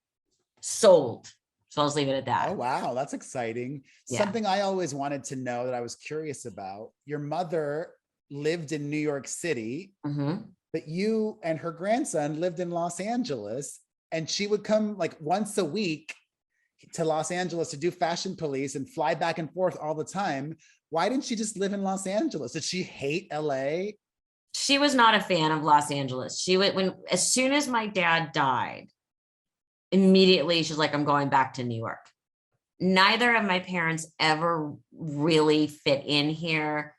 Speaker 7: sold. So I'll just leave it at that.
Speaker 2: Oh, wow. That's exciting.
Speaker 7: Yeah.
Speaker 2: Something I always wanted to know that I was curious about. Your mother lived in New York City, but you and her grandson lived in Los Angeles, and she would come like once a week to Los Angeles to do Fashion Police and fly back and forth all the time. Why didn't she just live in Los Angeles? Did she hate LA?
Speaker 7: She was not a fan of Los Angeles. She went as soon as my dad died, immediately she's like, I'm going back to New York. Neither of my parents ever really fit in here.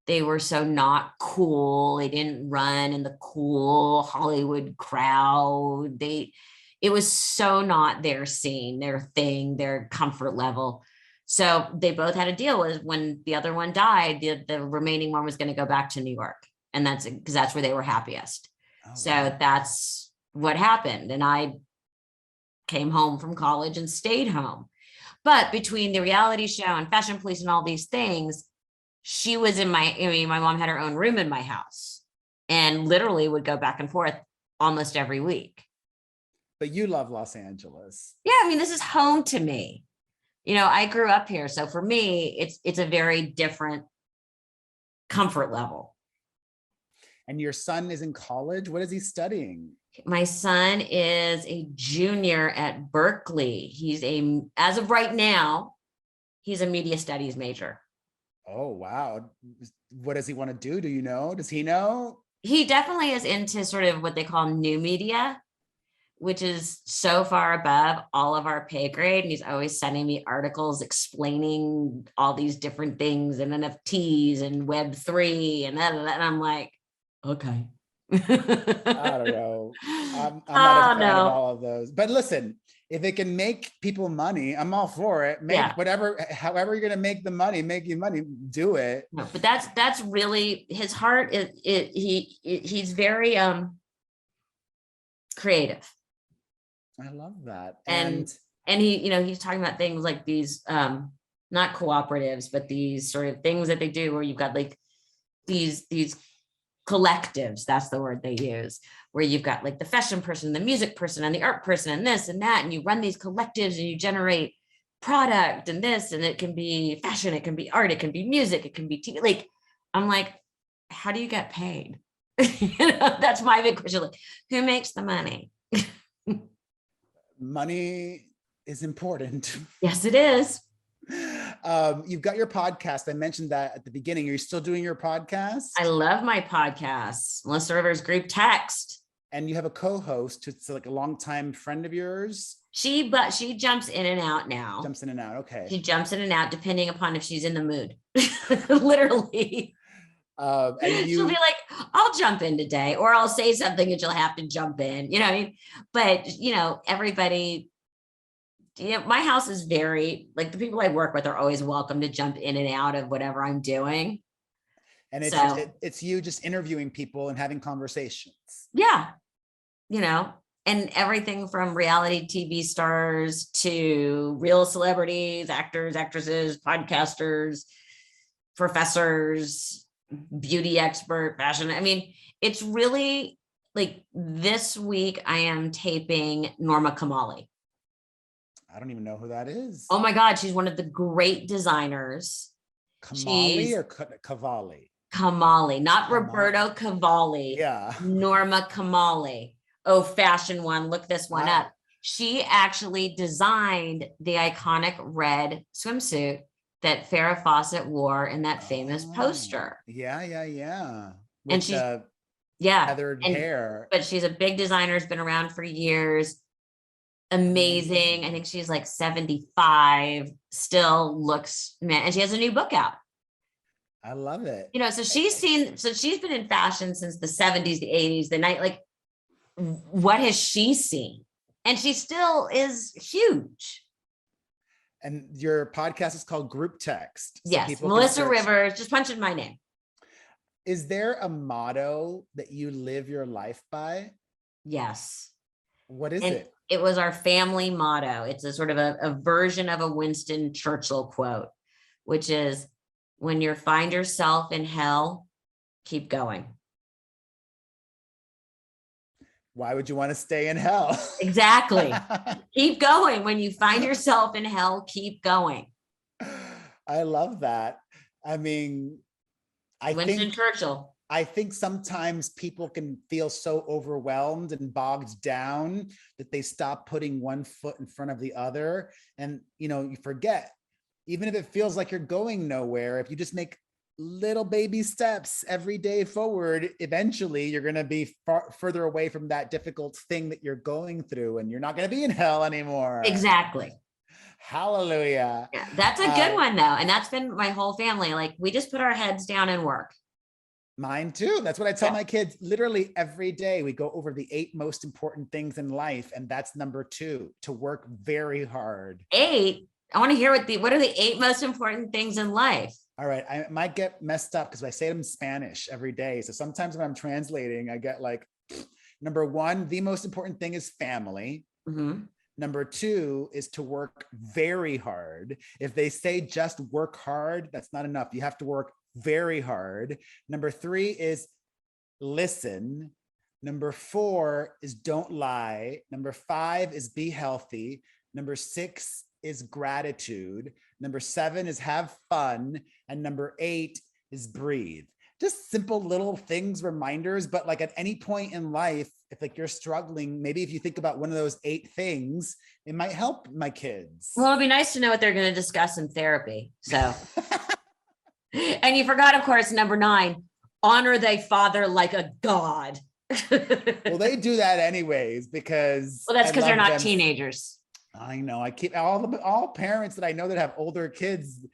Speaker 7: They were so not cool. They didn't run in the cool Hollywood crowd. It was so not their scene, their thing, their comfort level. So they both had a deal with when the other one died, the remaining one was going to go back to New York. And that's because that's where they were happiest. Oh, so wow. That's what happened. And I came home from college and stayed home. But between the reality show and Fashion Police and all these things, she was my mom had her own room in my house and literally would go back and forth almost every week.
Speaker 2: But you love Los Angeles.
Speaker 7: Yeah, this is home to me. I grew up here. So for me, it's a very different comfort level.
Speaker 2: And your son is in college. What is he studying?
Speaker 7: My son is a junior at Berkeley. As of right now, he's a media studies major.
Speaker 2: Oh, wow. What does he want to do? Do you know? Does he know?
Speaker 7: He definitely is into sort of what they call new media, which is so far above all of our pay grade. And he's always sending me articles explaining all these different things and NFTs and Web3 and that. And I'm like, okay.
Speaker 2: I don't know. I'm not a fan of all of those. But listen, if it can make people money, I'm all for it. However you're going to make the money, make you money, do it.
Speaker 7: No, but that's really his heart. He's very creative.
Speaker 2: I love that.
Speaker 7: And he, he's talking about things like these, not cooperatives, but these sort of things that they do where you've got like these collectives, that's the word they use, where you've got like the fashion person, the music person, and the art person, and this and that, and you run these collectives and you generate product and this, and it can be fashion, it can be art, it can be music, it can be TV. Like, I'm like, how do you get paid? That's my big question. Like, who makes the money?
Speaker 2: Money is important.
Speaker 7: Yes, it is.
Speaker 2: You've got your podcast. I mentioned that at the beginning. Are you still doing your podcast?
Speaker 7: I love my podcast, Melissa Rivers Group Text.
Speaker 2: And you have a co-host who's like a longtime friend of yours.
Speaker 7: She jumps in and out now.
Speaker 2: Jumps in and out. Okay.
Speaker 7: She jumps in and out depending upon if she's in the mood. Literally.
Speaker 2: And
Speaker 7: she'll be like, I'll jump in today, or I'll say something and she'll have to jump in, you know what I mean? But, you know, everybody, you know, my house is very, like, the people I work with are always welcome to jump in and out of whatever I'm doing.
Speaker 2: And it's you just interviewing people and having conversations.
Speaker 7: Yeah. You know, and everything from reality TV stars to real celebrities, actors, actresses, podcasters, professors, beauty expert, fashion. I mean, it's really like this week I am taping Norma Kamali.
Speaker 2: I don't even know who that is.
Speaker 7: Oh my God, she's one of the great designers.
Speaker 2: Kamali or Cavalli?
Speaker 7: Kamali, not Roberto Cavalli.
Speaker 2: Yeah.
Speaker 7: Norma Kamali. Oh, fashion one. Look this one up. She actually designed the iconic red swimsuit that Farrah Fawcett wore in that famous poster.
Speaker 2: Yeah. With
Speaker 7: and she's
Speaker 2: feathered hair.
Speaker 7: But she's a big designer, has been around for years. Amazing. I think she's like 75, still looks, man, and she has a new book out.
Speaker 2: I love it.
Speaker 7: You know, so she's been in fashion since the 70s, the 80s, the night, like, what has she seen? And she still is huge.
Speaker 2: And your podcast is called Group Text. So
Speaker 7: yes, Melissa Rivers, just punch in my name.
Speaker 2: Is there a motto that you live your life by?
Speaker 7: Yes.
Speaker 2: What is it?
Speaker 7: It was our family motto. It's a sort of a version of a Winston Churchill quote, which is, when you find yourself in hell, keep going.
Speaker 2: Why would you want to stay in hell?
Speaker 7: Exactly. Keep going. When you find yourself in hell, keep going.
Speaker 2: I love that. I mean,
Speaker 7: Winston Churchill.
Speaker 2: I think sometimes people can feel so overwhelmed and bogged down that they stop putting one foot in front of the other. And, you know, you forget, even if it feels like you're going nowhere, if you just make little baby steps every day forward, eventually you're going to be further away from that difficult thing that you're going through, and you're not going to be in hell anymore.
Speaker 7: Exactly.
Speaker 2: Hallelujah.
Speaker 7: Yeah, that's a good one though. And that's been my whole family. Like, we just put our heads down and work.
Speaker 2: Mine too. That's what I tell my kids literally every day. We go over the 8 most important things in life. And that's number 2, to work very hard.
Speaker 7: 8? I want to hear what are the 8 most important things in life?
Speaker 2: All right. I might get messed up because I say them in Spanish every day. So sometimes when I'm translating, I get like, number 1, the most important thing is family.
Speaker 7: Mm-hmm.
Speaker 2: Number 2 is to work very hard. If they say just work hard, that's not enough. You have to work very hard. Number 3 is listen. Number 4 is don't lie. Number 5 is be healthy. Number 6 is gratitude. Number 7 is have fun. And number 8 is breathe. Just simple little things, reminders, but like at any point in life, if like you're struggling, maybe if you think about one of those 8 things, it might help my kids.
Speaker 7: Well, it'd be nice to know what they're going to discuss in therapy. So, and you forgot, of course, number 9, honor thy father like a god.
Speaker 2: Well, they do that anyways, because
Speaker 7: that's because they're not teenagers.
Speaker 2: I know. I keep all parents that I know that have older kids.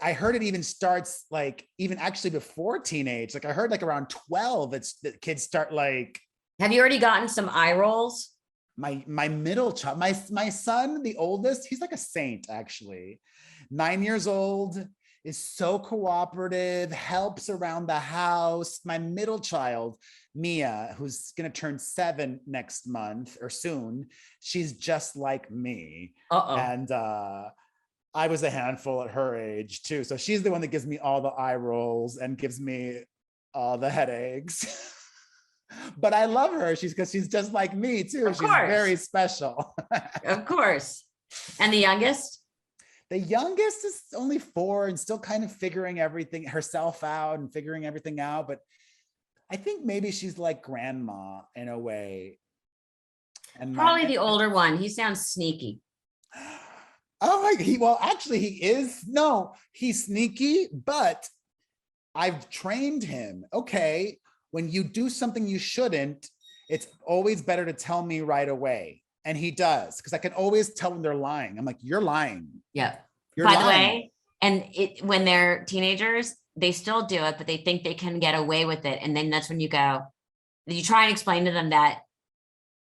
Speaker 2: I heard it even starts like even actually before teenage. Like I heard like around 12, it's the kids start like.
Speaker 7: Have you already gotten some eye rolls?
Speaker 2: My middle child, my son, the oldest, he's like a saint actually. 9 years old, is so cooperative, helps around the house. My middle child, Mia, who's going to turn 7 next month or soon, she's just like me. And I was a handful at her age too. So she's the one that gives me all the eye rolls and gives me all the headaches. But I love her. Because she's just like me too. She's very special.
Speaker 7: Of course. And the youngest?
Speaker 2: The youngest is only 4 and still kind of figuring herself out and figuring everything out. But I think maybe she's like grandma in a way. And
Speaker 7: probably the older one. He sounds sneaky.
Speaker 2: Oh, actually he is. No, he's sneaky, but I've trained him. Okay, when you do something you shouldn't, it's always better to tell me right away. And he does, because I can always tell when they're lying. I'm like, you're lying.
Speaker 7: Yeah.
Speaker 2: You're
Speaker 7: By
Speaker 2: lying.
Speaker 7: the way, And when they're teenagers, they still do it, but they think they can get away with it. And then that's when you try and explain to them that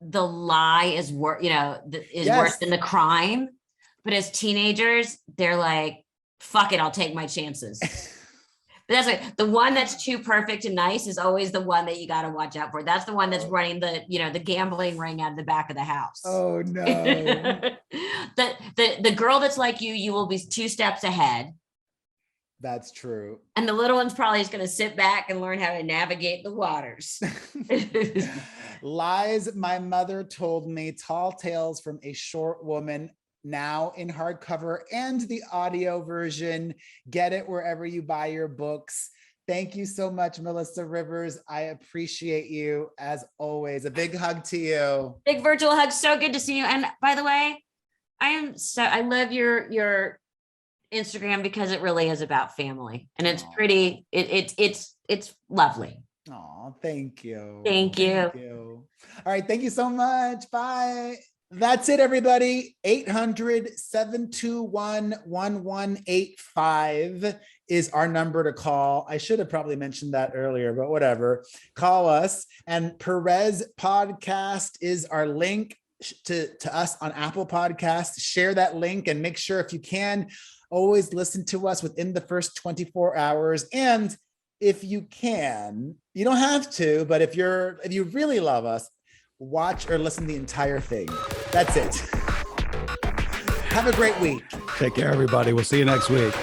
Speaker 7: the lie is worse, worse than the crime. But as teenagers, they're like, fuck it, I'll take my chances. But that's like the one that's too perfect and nice is always the one that you got to watch out for. That's the one that's running the gambling ring out of the back of the house.
Speaker 2: Oh no.
Speaker 7: the girl that's like you will be 2 steps ahead.
Speaker 2: That's true.
Speaker 7: And the little one's probably just going to sit back and learn how to navigate the waters.
Speaker 2: Lies my mother told me, tall tales from a short woman, now in hardcover and the audio version. Get it wherever you buy your books. Thank you so much, Melissa Rivers. I appreciate you as always. A big hug to you.
Speaker 7: Big virtual hug. So good to see you. And by the way, I love your Instagram because it really is about family, and it's pretty. It's lovely.
Speaker 2: Oh, thank you.
Speaker 7: Thank you.
Speaker 2: All right. Thank you so much. Bye. That's it, everybody. 800-721-1185 is our number to call. I should have probably mentioned that earlier, but whatever. Call us. And Perez Podcast is our link to us on Apple Podcasts. Share that link and make sure, if you can, always listen to us within the first 24 hours. And if you can, you don't have to, but if you really love us, watch or listen to the entire thing. That's it. Have a great week.
Speaker 1: Take care, everybody. We'll see you next week.